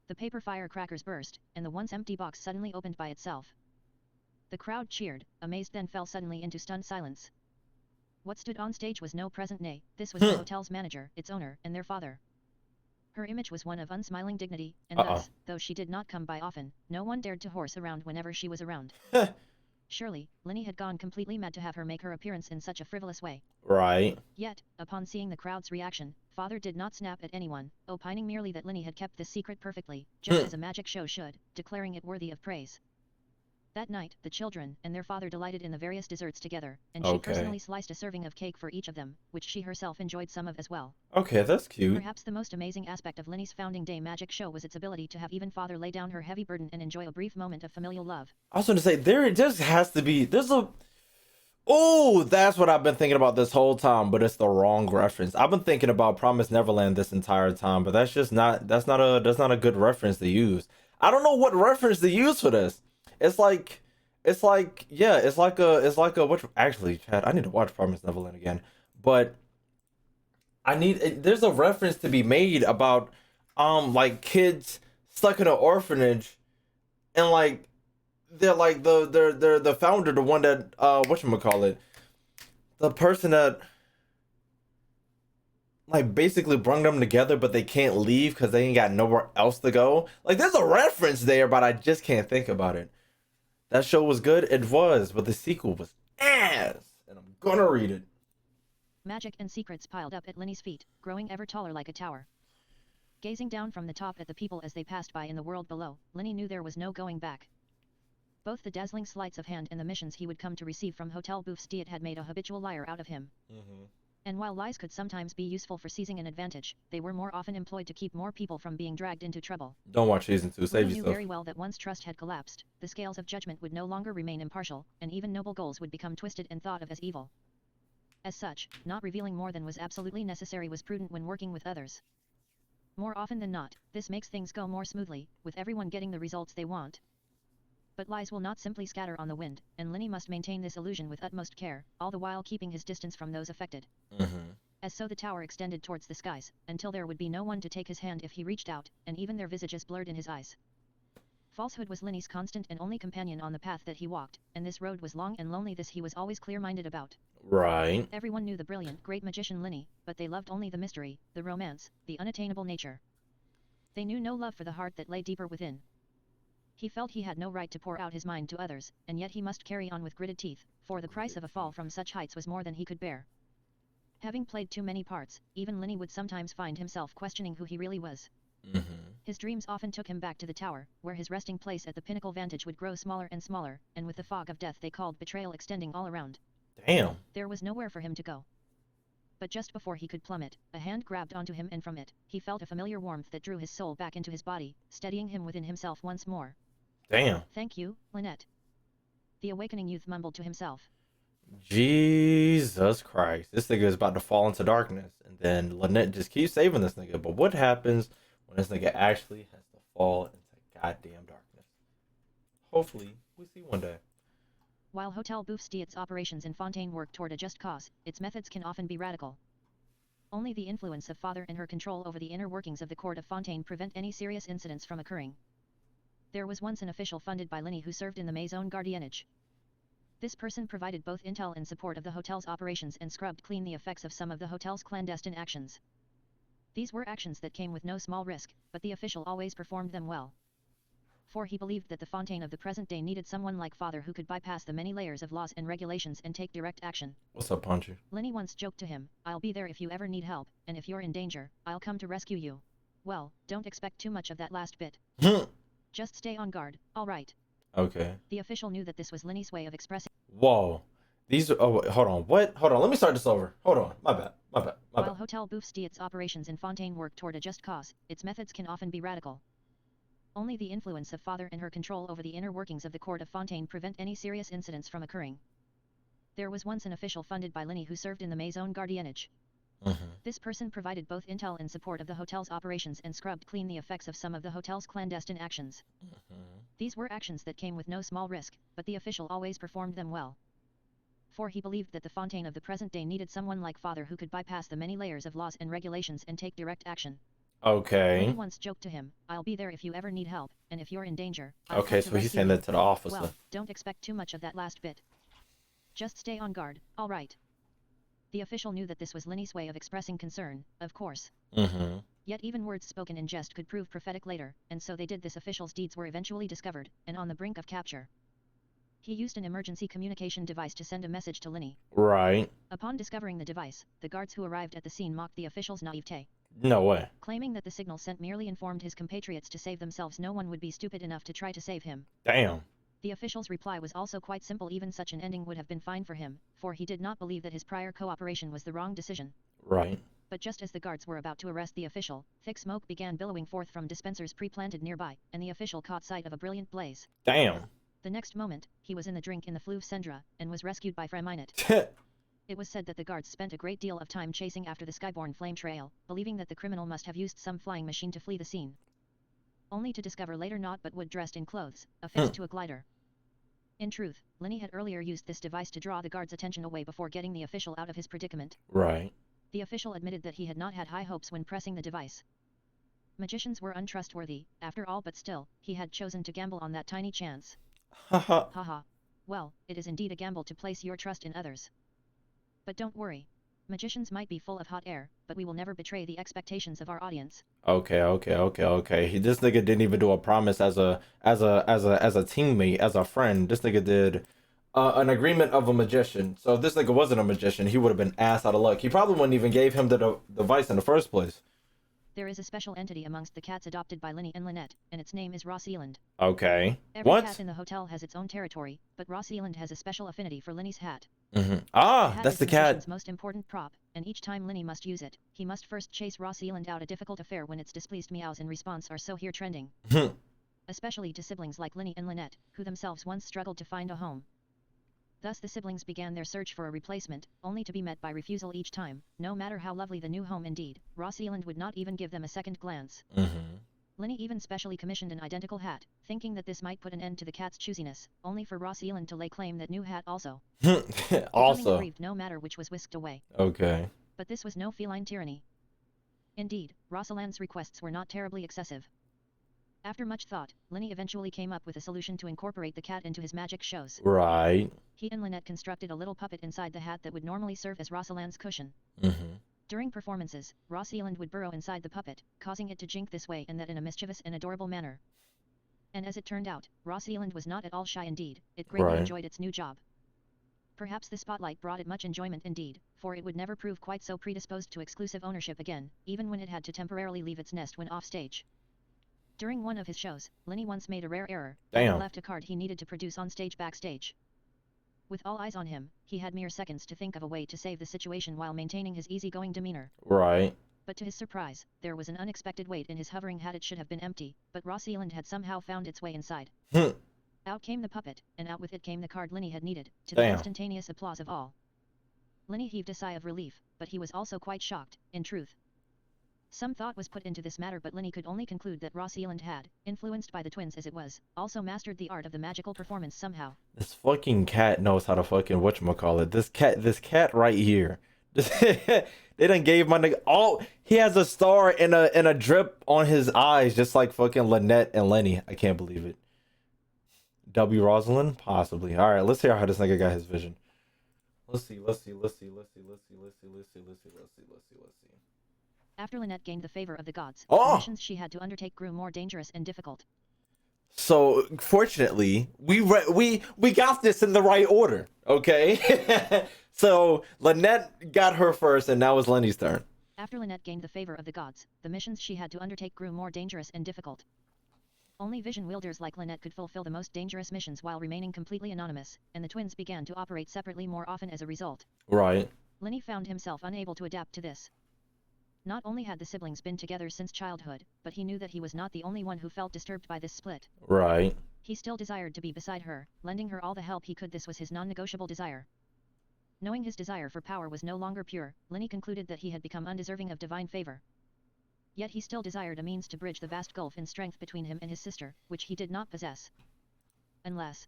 The paper firecrackers burst, and the once empty box suddenly opened by itself. The crowd cheered, amazed, then fell suddenly into stunned silence. What stood on stage was no present, nay, this was the hotel's manager, its owner, and their father. Her image was one of unsmiling dignity, and thus, though she did not come by often, no one dared to horse around whenever she was around. Surely, Lyney had gone completely mad to have her make her appearance in such a frivolous way. Right. Yet, upon seeing the crowd's reaction, father did not snap at anyone, opining merely that Lyney had kept this secret perfectly, just as a magic show should, declaring it worthy of praise. That night, the children and their father delighted in the various desserts together, and she personally sliced a serving of cake for each of them, which she herself enjoyed some of as well. Okay, that's cute. Perhaps the most amazing aspect of Lyney's founding day magic show was its ability to have even father lay down her heavy burden and enjoy a brief moment of familial love. I was going to say, there just has to be, oh, that's what I've been thinking about this whole time, but it's the wrong reference. I've been thinking about Promised Neverland this entire time, but that's not a good reference to use. I don't know what reference to use for this. It's like what, actually, Chad, I need to watch Promised Neverland again, but there's a reference to be made about, like kids stuck in an orphanage, and like, they're like the founder, the one that whatchamacallit, the person that like basically brung them together, but they can't leave because they ain't got nowhere else to go. Like, there's a reference there, but I just can't think about it. That show was good, it was, but the sequel was ass, and I'm gonna read it. Magic and secrets piled up at Lyney's feet, growing ever taller like a tower. Gazing down from the top at the people as they passed by in the world below, Lyney knew there was no going back. Both the dazzling sleights of hand and the missions he would come to receive from Hotel Bouf's Diet had made a habitual liar out of him. And while lies could sometimes be useful for seizing an advantage, they were more often employed to keep more people from being dragged into trouble. Don't watch season 2, save Lyney yourself. knew very well that once trust had collapsed, the scales of judgment would no longer remain impartial, and even noble goals would become twisted and thought of as evil. As such, not revealing more than was absolutely necessary was prudent when working with others. More often than not, this makes things go more smoothly, with everyone getting the results they want. But lies will not simply scatter on the wind, and Lyney must maintain this illusion with utmost care, all the while keeping his distance from those affected. As so the tower extended towards the skies, until there would be no one to take his hand if he reached out, and even their visages blurred in his eyes. Falsehood was Lyney's constant and only companion on the path that he walked, and this road was long and lonely. This he was always clear-minded about. Right. Everyone knew the brilliant, great magician Lyney, but they loved only the mystery, the romance, the unattainable nature. They knew no love for the heart that lay deeper within. He felt he had no right to pour out his mind to others, and yet he must carry on with gritted teeth, for the price of a fall from such heights was more than he could bear. Having played too many parts, even Lyney would sometimes find himself questioning who he really was. His dreams often took him back to the tower, where his resting place at the pinnacle vantage would grow smaller and smaller, and with the fog of death they called betrayal extending all around. Damn. There was nowhere for him to go. But just before he could plummet, a hand grabbed onto him, and from it, he felt a familiar warmth that drew his soul back into his body, steadying him within himself once more. Damn. Thank you, Lynette. The awakening youth mumbled to himself. Jesus Christ. This nigga is about to fall into darkness. And then Lynette just keeps saving this nigga. But what happens when this nigga actually has to fall into goddamn darkness? Hopefully, we see one day. While Hotel Bouf's Diet's operations in Fontaine work toward a just cause, its methods can often be radical. Only the influence of Father and her control over the inner workings of the court of Fontaine prevent any serious incidents from occurring. There was once an official funded by Lyney who served in the Maison Gardiennage. This person provided both intel and support of the hotel's operations and scrubbed clean the effects of some of the hotel's clandestine actions. These were actions that came with no small risk, but the official always performed them well. For he believed that the Fontaine of the present day needed someone like Father who could bypass the many layers of laws and regulations and take direct action. What's up, Punchy? Lyney once joked to him, "I'll be there if you ever need help, and if you're in danger, I'll come to rescue you." Well, don't expect too much of that last bit. Just stay on guard, alright. Okay. The official knew that this was Lyney's way of expressing. Whoa. These are, oh, wait, hold on. What? Hold on. Let me start this over. Hold on. My bad. While Hotel Bouf's Diet's operations in Fontaine work toward a just cause, its methods can often be radical. Only the influence of Father and her control over the inner workings of the court of Fontaine prevent any serious incidents from occurring. There was once an official funded by Lyney who served in the Maison Gardiennage. This person provided both intel and support of the hotel's operations and scrubbed clean the effects of some of the hotel's clandestine actions. These were actions that came with no small risk, but the official always performed them well. For he believed that the Fontaine of the present day needed someone like Father who could bypass the many layers of laws and regulations and take direct action. Okay. Lyney once joked to him, "I'll be there if you ever need help, and if you're in danger, I'll Okay, come to so he's rescue saying you." that to the officer. Well, don't expect too much of that last bit. Just stay on guard, alright. The official knew that this was Lyney's way of expressing concern, of course. Yet even words spoken in jest could prove prophetic later, and so they did. This official's deeds were eventually discovered, and on the brink of capture. He used an emergency communication device to send a message to Lyney. Right. Upon discovering the device, the guards who arrived at the scene mocked the official's naivete. No way. Claiming that the signal sent merely informed his compatriots to save themselves, no one would be stupid enough to try to save him. Damn. The official's reply was also quite simple. Even such an ending would have been fine for him, for he did not believe that his prior cooperation was the wrong decision. Right. But just as the guards were about to arrest the official, thick smoke began billowing forth from dispensers pre-planted nearby, and the official caught sight of a brilliant blaze. Damn. The next moment, he was in the drink in the Fleuve Cendra, and was rescued by Freminute. It was said that the guards spent a great deal of time chasing after the skyborne flame trail, believing that the criminal must have used some flying machine to flee the scene. Only to discover later not but wood dressed in clothes, affixed to a glider. In truth, Lyney had earlier used this device to draw the guards' attention away before getting the official out of his predicament. Right. The official admitted that he had not had high hopes when pressing the device. Magicians were untrustworthy, after all, but still, he had chosen to gamble on that tiny chance. Haha. Haha. Well, it is indeed a gamble to place your trust in others. But don't worry. Magicians might be full of hot air, but we will never betray the expectations of our audience. Okay. This nigga didn't even do a promise as a teammate, as a friend. This nigga did an agreement of a magician. So if this nigga wasn't a magician, he would have been ass out of luck. He probably wouldn't even gave him the device in the first place. There is a special entity amongst the cats adopted by Lyney and Lynette, and its name is Ross Eland. Okay. Every What? cat in the hotel has its own territory, but Ross Eland has a special affinity for Lyney's hat. Ah, Hat that's is the cat. magician's most important prop, and each time Lyney must use it, he must first chase Ross Eland out. A difficult affair when its displeased meows in response are so here trending. Especially to siblings like Lyney and Lynette, who themselves once struggled to find a home. Thus the siblings began their search for a replacement, only to be met by refusal each time. No matter how lovely the new home indeed, Ross Eland would not even give them a second glance. Lyney even specially commissioned an identical hat, thinking that this might put an end to the cat's choosiness, only for Ross Eland to lay claim that new hat also. Becoming aggrieved no matter which was whisked away. Okay. But this was no feline tyranny. Indeed, Rosaland's requests were not terribly excessive. After much thought, Lyney eventually came up with a solution to incorporate the cat into his magic shows. Right. He and Lynette constructed a little puppet inside the hat that would normally serve as Rosaland's cushion. During performances, Ross Eland would burrow inside the puppet, causing it to jink this way and that in a mischievous and adorable manner. And as it turned out, Ross Eland was not at all shy indeed, it greatly enjoyed its new job. Perhaps the spotlight brought it much enjoyment indeed, for it would never prove quite so predisposed to exclusive ownership again, even when it had to temporarily leave its nest when off stage. During one of his shows, Lyney once made a rare error. He left a card he needed to produce on stage backstage. With all eyes on him, he had mere seconds to think of a way to save the situation while maintaining his easygoing demeanor. Right. But to his surprise, there was an unexpected weight in his hovering hat. It should have been empty, but Ross Eland had somehow found its way inside. Out came the puppet, and out with it came the card Lyney had needed, to the instantaneous applause of all. Lyney heaved a sigh of relief, but he was also quite shocked, in truth. Some thought was put into this matter, but Lyney could only conclude that Ross Eland had, influenced by the twins as it was, also mastered the art of the magical performance somehow. This fucking cat knows how to fucking whatchamacallit. This cat right here. They done gave my nigga he has a star and a drip on his eyes, just like fucking Lynette and Lyney. I can't believe it. W. Rosalind? Possibly. Alright, let's hear how this nigga got his vision. Let's see. After Lynette gained the favor of the gods, the missions she had to undertake grew more dangerous and difficult. So, fortunately, we got this in the right order, okay? So, Lynette got her first, and now it's Lenny's turn. After Lynette gained the favor of the gods, the missions she had to undertake grew more dangerous and difficult. Only vision wielders like Lynette could fulfill the most dangerous missions while remaining completely anonymous, and the twins began to operate separately more often as a result. Right. Lyney found himself unable to adapt to this. Not only had the siblings been together since childhood, but he knew that he was not the only one who felt disturbed by this split. Right. He still desired to be beside her, lending her all the help he could. This was his non-negotiable desire. Knowing his desire for power was no longer pure, Lyney concluded that he had become undeserving of divine favor. Yet he still desired a means to bridge the vast gulf in strength between him and his sister, which he did not possess. Unless.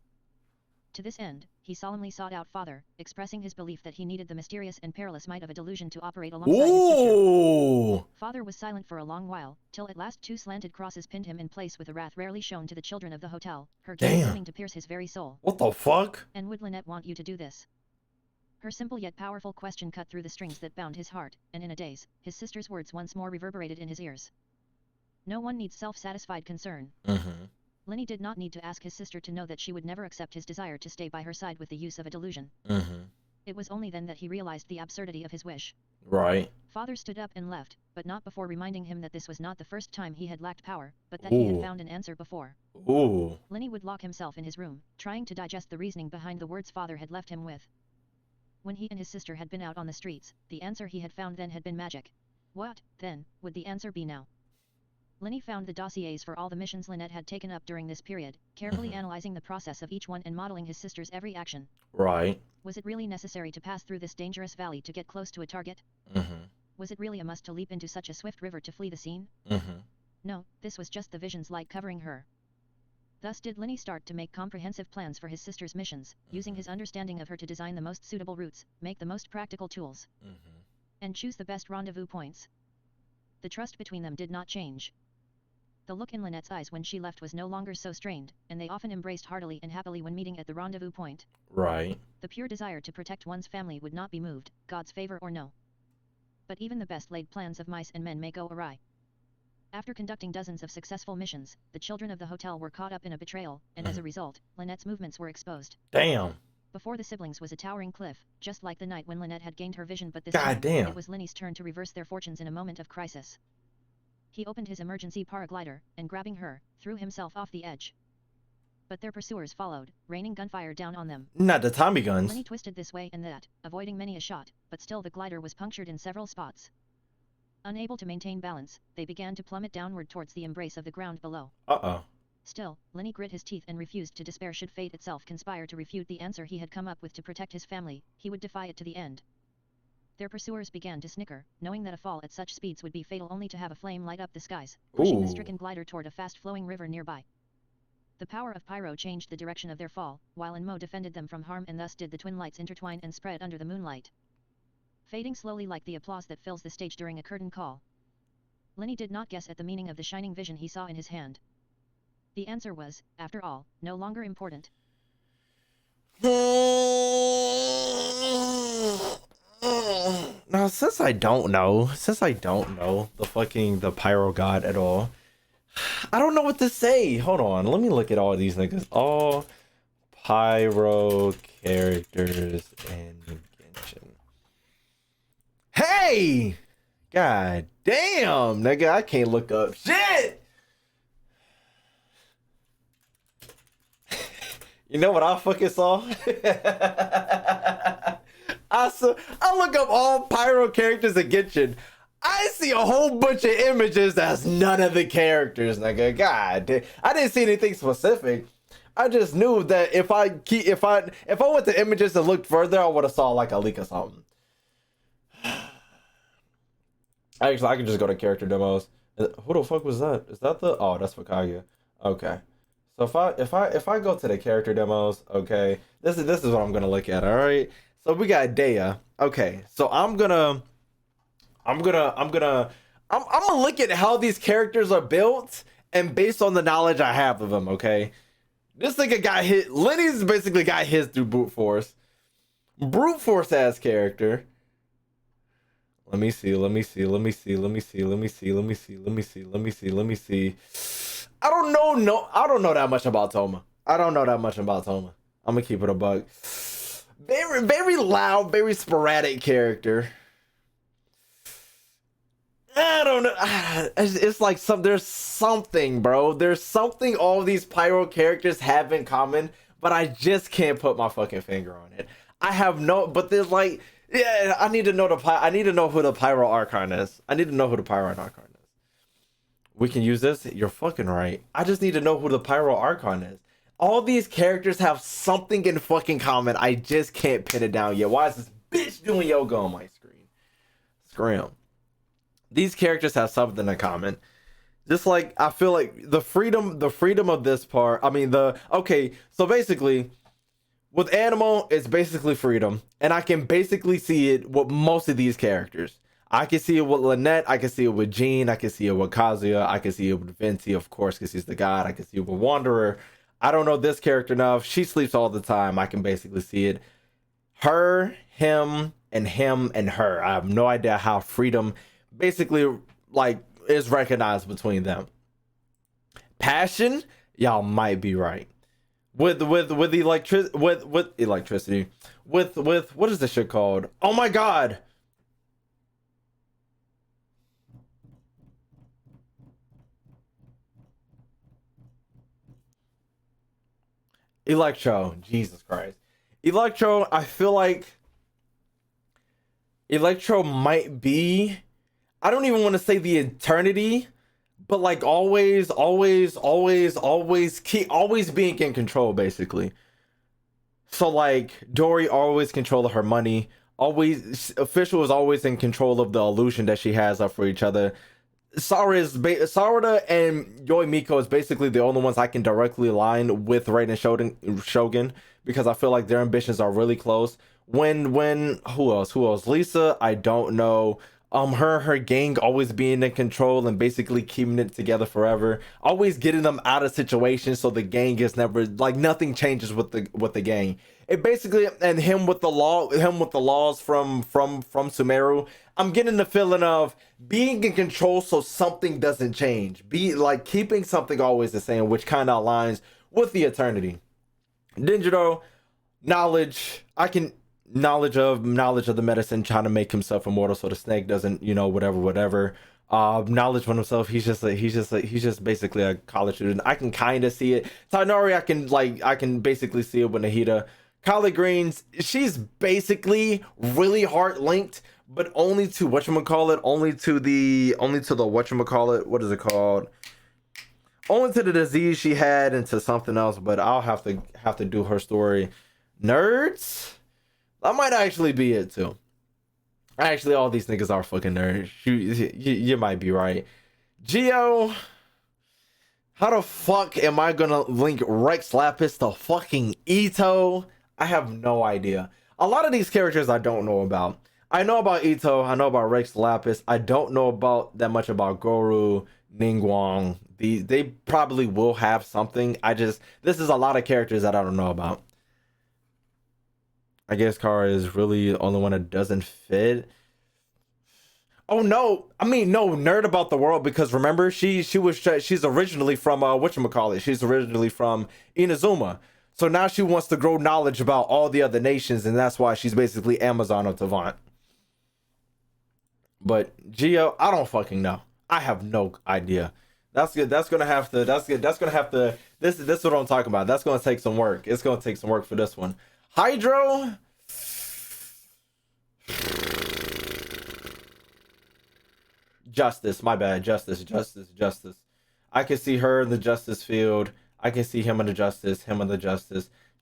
To this end, he solemnly sought out Father, expressing his belief that he needed the mysterious and perilous might of a delusion to operate alongside his sister. Father was silent for a long while, till at last two slanted crosses pinned him in place with a wrath rarely shown to the children of the hotel, her gaze seeming to pierce his very soul. What the fuck? And would Lynette want you to do this? Her simple yet powerful question cut through the strings that bound his heart, and in a daze, his sister's words once more reverberated in his ears. No one needs self-satisfied concern. Lyney did not need to ask his sister to know that she would never accept his desire to stay by her side with the use of a delusion. It was only then that he realized the absurdity of his wish. Right. Father stood up and left, but not before reminding him that this was not the first time he had lacked power, but that he had found an answer before. Ooh. Lyney would lock himself in his room, trying to digest the reasoning behind the words Father had left him with. When he and his sister had been out on the streets, the answer he had found then had been magic. What, then, would the answer be now? Lyney found the dossiers for all the missions Lynette had taken up during this period, carefully analyzing the process of each one and modeling his sister's every action. Right. Was it really necessary to pass through this dangerous valley to get close to a target? Was it really a must to leap into such a swift river to flee the scene? No, this was just the vision's light covering her. Thus did Lyney start to make comprehensive plans for his sister's missions, using his understanding of her to design the most suitable routes, make the most practical tools, and choose the best rendezvous points. The trust between them did not change. The look in Lynette's eyes when she left was no longer so strained, and they often embraced heartily and happily when meeting at the rendezvous point. Right. The pure desire to protect one's family would not be moved, God's favor or no. But even the best laid plans of mice and men may go awry. After conducting dozens of successful missions, the children of the hotel were caught up in a betrayal, and as a result, Lynette's movements were exposed. Damn. Before the siblings was a towering cliff, just like the night when Lynette had gained her vision, but this God time, damn. it was Lyney's turn to reverse their fortunes in a moment of crisis. He opened his emergency paraglider, and grabbing her, threw himself off the edge. But their pursuers followed, raining gunfire down on them. Not the Tommy guns. Lyney twisted this way and that, avoiding many a shot, but still the glider was punctured in several spots. Unable to maintain balance, they began to plummet downward towards the embrace of the ground below. Still, Lyney grit his teeth and refused to despair. Should fate itself conspire to refute the answer he had come up with to protect his family, he would defy it to the end. Their pursuers began to snicker, knowing that a fall at such speeds would be fatal, only to have a flame light up the skies, pushing the stricken glider toward a fast-flowing river nearby. The power of pyro changed the direction of their fall, while Enmo defended them from harm, and thus did the twin lights intertwine and spread under the moonlight. Fading slowly like the applause that fills the stage during a curtain call. Lyney did not guess at the meaning of the shining vision he saw in his hand. The answer was, after all, no longer important. Now, since I don't know the pyro god at all, I don't know what to say. Hold on, let me look at all these niggas. All pyro characters in Genshin. Hey! God damn, nigga, I can't look up shit! You know what I fucking saw? I look up all pyro characters in Genshin. I see a whole bunch of images that's none of the characters, nigga. God damn. I didn't see anything specific. I just knew that if I went to images and looked further, I would have saw like a leak or something. Actually, I can just go to character demos. Who the fuck was that? Is that the? Oh, that's for Kaguya. Okay. So if I go to the character demos, okay, this is what I'm gonna look at. All right. So we got Dea. Okay. So I'm gonna look at how these characters are built and based on the knowledge I have of them. Okay. This nigga got hit. Lenny's basically got his through brute force. Brute force ass character. Let me see. I don't know that much about Toma. I'm gonna keep it a buck. Very loud, very sporadic character. I don't know. It's like there's something, bro. There's something all these pyro characters have in common, but I just can't put my fucking finger on it. But there's like, yeah, I need to know who the pyro archon is. We can use this. You're fucking right. I just need to know who the pyro archon is. All these characters have something in fucking common. I just can't pin it down yet. Why is this bitch doing yoga on my screen? Scram. These characters have something in common. Just like I feel like the freedom of this part. So basically, with Animal, it's basically freedom, and I can basically see it with most of these characters. I can see it with Lynette, I can see it with Jean, I can see it with Kazuya, I can see it with Vinci, of course, because he's the god. I can see it with Wanderer. I don't know this character enough. She sleeps all the time. I can basically see it. Her, him, and her. I have no idea how freedom basically like is recognized between them. Passion, y'all might be right. with electricity, with what is this shit called? Oh my god. Electro, Jesus Christ. Electro, I feel like Electro might be, I don't even want to say the eternity, but like always being in control, basically. So like Dory always control of her money. Always official is always in control of the illusion that she has up for each other. Sarada and Yoi Miko is basically the only ones I can directly align with Raiden Shogun, because I feel like their ambitions are really close. When who else? Lisa, I don't know. Her gang always being in control and basically keeping it together forever, always getting them out of situations so the gang is never like nothing changes with the gang. It basically, and him with the laws from Sumeru. I'm getting the feeling of being in control so something doesn't change. Be like keeping something always the same, which kind of aligns with the eternity. Denjiro, knowledge. Knowledge of the medicine, trying to make himself immortal so the snake doesn't, whatever. Knowledge on himself, he's just basically a college student. I can kind of see it. Tainari, I can basically see it with Nahida. Kylie Greens, she's basically really heart linked, but only to whatchamacallit, only to the whatchamacallit, what is it called? Only to the disease she had and to something else, but I'll have to do her story. Nerds? That might actually be it too. Actually, all these niggas are fucking nerds. You might be right. Geo, how the fuck am I gonna link Rex Lapis to fucking Ito? I have no idea. A lot of these characters I don't know about. I know about Ito. I know about Rex Lapis. I don't know about that much about Goru, Ningguang. They probably will have something. This is a lot of characters that I don't know about. I guess Kara is really the only one that doesn't fit. Oh no, I mean no, nerd about the world, because remember she's originally from whatchamacallit. She's originally from Inazuma. So now she wants to grow knowledge about all the other nations, and that's why she's basically Amazon of Tavant. But Geo, I don't fucking know. I have no idea. That's good. That's gonna have to. This is what I'm talking about. That's gonna take some work. It's gonna take some work for this one. Hydro. Justice, my bad. Justice. I can see her in the justice field. I can see him in the justice.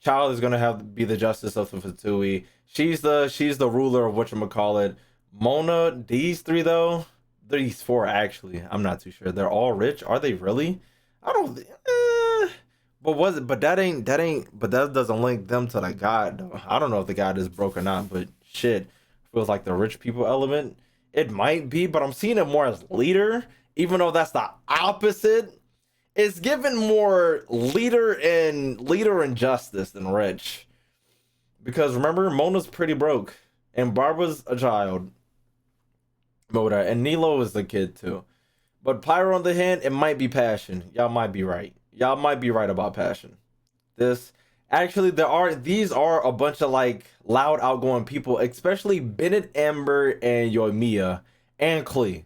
Child is gonna be the justice of the Fatui. She's the ruler of whatchamacallit. Mona, these three though. These four actually. I'm not too sure. They're all rich. Are they really? I don't. But that doesn't link them to the god though. I don't know if the god is broke or not, but shit, feels like the rich people element. It might be, but I'm seeing it more as leader, even though that's the opposite. It's given more leader and justice than rich. Because remember, Mona's pretty broke, and Barbara's a child. Moda, and Nilo is the kid too. But Pyro on the hand, it might be passion. Y'all might be right. Y'all might be right about passion. These are a bunch of like loud outgoing people, especially Bennett, Amber, and Yoimiya, and Klee.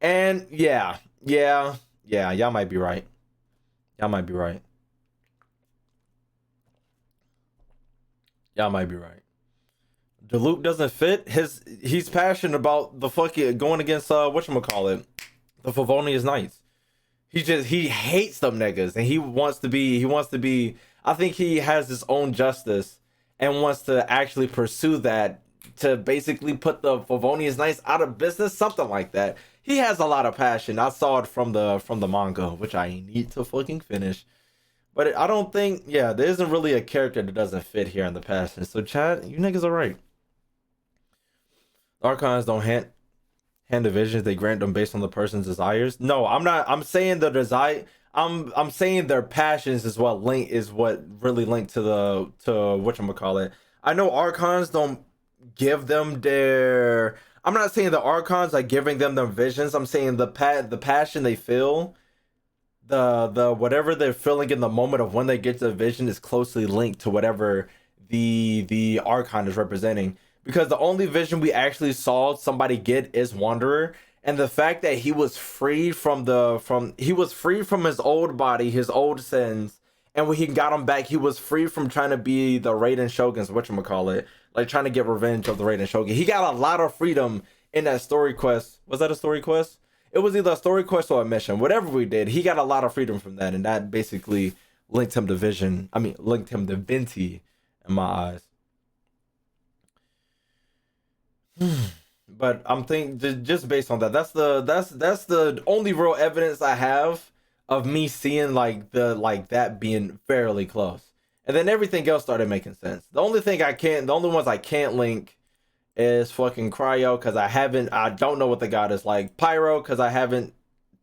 And yeah, y'all might be right. Y'all might be right. Deluke doesn't fit. He's passionate about the fucking going against whatchamacallit, the Favonius Knights. He hates them niggas, and he wants to be. I think he has his own justice and wants to actually pursue that to basically put the Favonius Knights out of business, something like that. He has a lot of passion. I saw it from the manga, which I need to fucking finish. But I don't think, there isn't really a character that doesn't fit here in the passion. So Chad, you niggas are right. Archons don't hand the visions, they grant them based on the person's desires. No, I'm not. I'm saying the desire. I'm saying their passions is what really linked to whatchamacallit. I know Archons don't give them their. I'm not saying the Archons are giving them their visions. I'm saying the passion they feel. the whatever they're feeling in the moment of when they get to the vision is closely linked to whatever the Archon is representing. Because the only vision we actually saw somebody get is Wanderer, and the fact that he was freed from his old body, his old sins, and when he got him back, he was free from trying to be the Raiden Shogun's whatchamacallit, like trying to get revenge of the Raiden Shogun. He got a lot of freedom in that story quest. Was that a story quest? It was either a story quest or a mission. Whatever we did, he got a lot of freedom from that, and that basically linked him to Vision. I mean, linked him to Venti in my eyes. But I'm thinking just based on that, that's the only real evidence I have of me seeing like that being fairly close. And then everything else started making sense. The only ones I can't link is fucking Cryo, because I don't know what the god is like. Pyro, because I haven't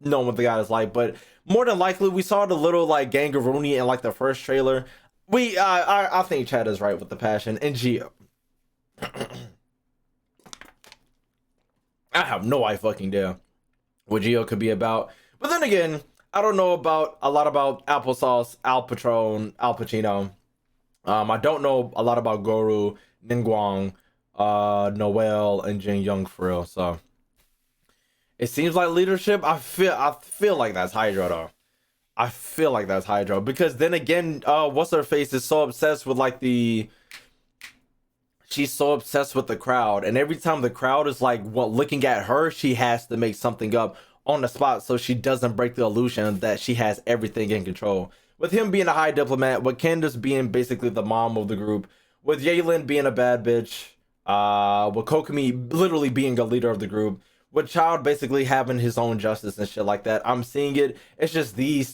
known what the god is like. But more than likely, we saw the little like Gangaroonie in like the first trailer. I think Chad is right with the passion. And Geo. I have no idea what Geo could be about. But then again, I don't know a lot about Applesauce, Al Patron, Al Pacino. I don't know a lot about Goru, Ningguang, Noel, and Jin Young for real. So it seems like leadership. I feel like that's Hydra though. I feel like that's Hydra, because then again, what's her face is so obsessed with like she's so obsessed with the crowd, and every time the crowd is like looking at her, she has to make something up on the spot so she doesn't break the illusion that she has everything in control. With him being a high diplomat, with Candace being basically the mom of the group, with Yaelin being a bad bitch, with Kokomi literally being a leader of the group, with Child basically having his own justice and shit like that. I'm seeing it. It's just these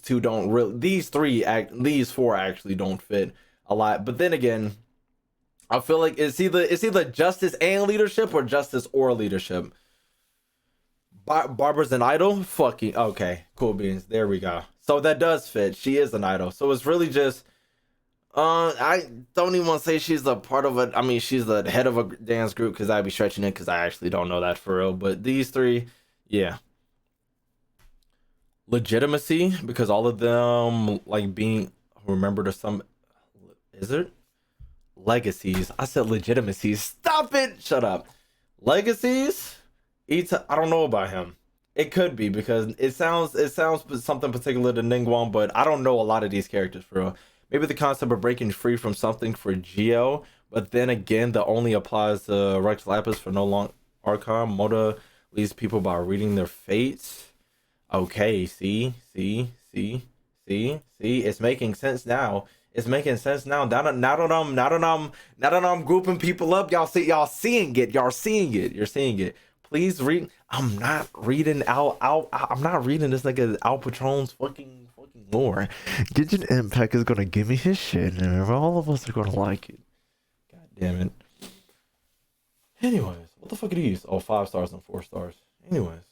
four actually don't fit a lot. But then again, I feel like it's either justice and leadership or justice or leadership. Barbara's an idol? Fucking okay. Cool beans. There we go. So that does fit. She is an idol. So it's really just I don't even want to say she's a part of it. I mean, she's the head of a dance group, because I'd be stretching it, because I actually don't know that for real. But these three, yeah. Legitimacy, because all of them like being remembered or some, is it? Legacies. I said legitimacy. Stop it. Shut up. Legacies. I don't know about him. It could be, because it sounds something particular to Ningguang, but I don't know a lot of these characters for real. Maybe the concept of breaking free from something for Geo, but then again, that only applies to Rex Lapis for no long Archon. Moda leads people by reading their fates. Okay, see, it's making sense now. It's making sense now. Now that I'm grouping people up, y'all seeing it. You're seeing it. Please read. I'm not reading I'm not reading this nigga Al Patron's fucking lore. Genshin Impact is gonna give me his shit, and all of us are gonna like it. God damn it. Anyways, what the fuck are these? Oh, 5 stars and 4 stars. Anyways,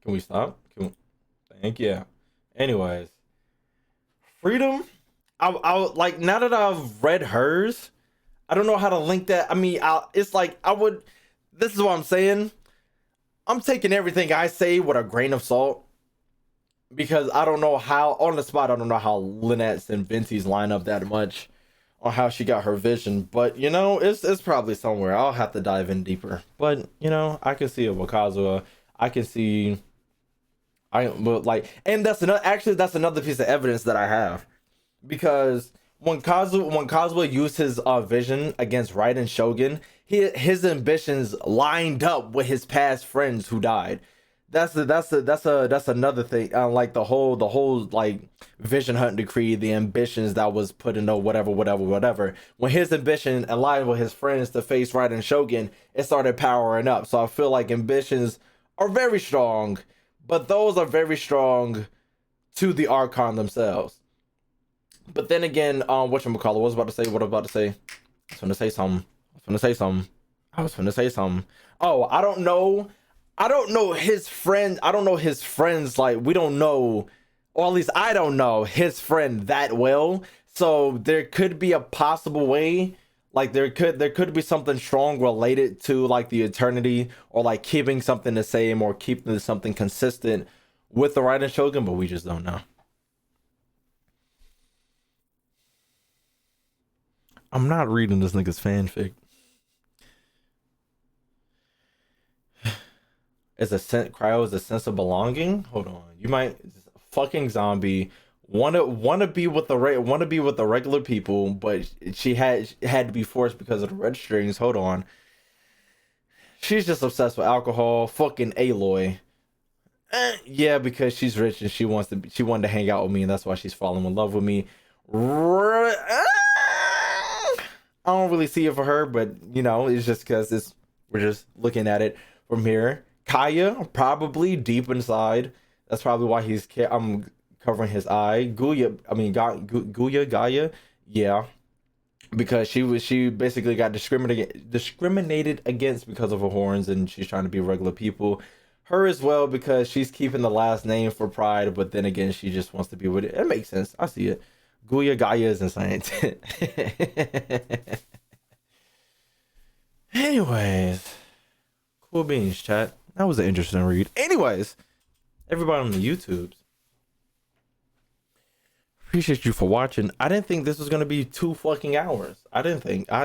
can we stop? Thank you. Anyways, freedom. I like, now that I've read hers, I don't know how to link that. I mean, it's like this is what I'm saying. I'm taking everything I say with a grain of salt, because I don't know how, on the spot, I don't know how Lynette's and Venti's line up that much on how she got her vision. But, it's probably somewhere. I'll have to dive in deeper. But, I can see it with Kazuha. I can see... and that's another piece of evidence that I have. Because when Kazuha used his vision against Raiden Shogun, his ambitions lined up with his past friends who died. That's another thing. Like the whole like vision hunt decree, the ambitions that was put into whatever. When his ambition aligned with his friends to face Raiden Shogun, it started powering up. So I feel like ambitions are very strong, but those are very strong to the Archon themselves. But then again, whatchamacallit, what was I about to say? I was gonna say something. Oh, I don't know his friend. I don't know his friends. Like, we don't know, or at least I don't know his friend that well. So there could be a possible way, like there could be something strong related to like the eternity, or like keeping something the same, or keeping something consistent with the Raiden Shogun, but we just don't know. I'm not reading this nigga's fanfic. Cryo is a sense of belonging. Hold on, you might fucking zombie wanna be with the regular people, but she had to be forced because of the red strings. Hold on, she's just obsessed with alcohol. Fucking Aloy. Yeah, because she's rich and she wanted to hang out with me, and that's why she's falling in love with me. I don't really see it for her, but you know, it's just because we're just looking at it from here. Kaya, probably deep inside. That's probably why I'm covering his eye. Gaia, yeah, because she basically got discriminated against because of her horns, and she's trying to be regular people. Her as well, because she's keeping the last name for pride, but then again, she just wants to be with it. It makes sense. I see it. Gaia is insane. Anyways, cool beans, chat. That was an interesting read. Anyways, everybody on the YouTubes, appreciate you for watching. I didn't think this was gonna be 2 fucking hours.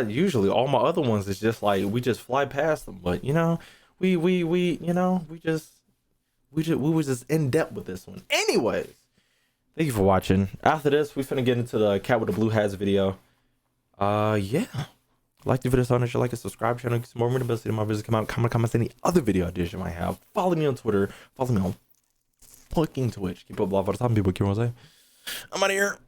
Usually all my other ones is just like we just fly past them, but you know, we was just in depth with this one. Anyways, thank you for watching. After this, we finna get into the cat with the blue hats video. Yeah. Like the video, so you like and subscribe channel, get some more motivation in my videos come out. Comment any other video ideas you might have. Follow me on Twitter. Follow me on fucking Twitch. Keep up love all the time, people. Keep on saying. I'm out of here.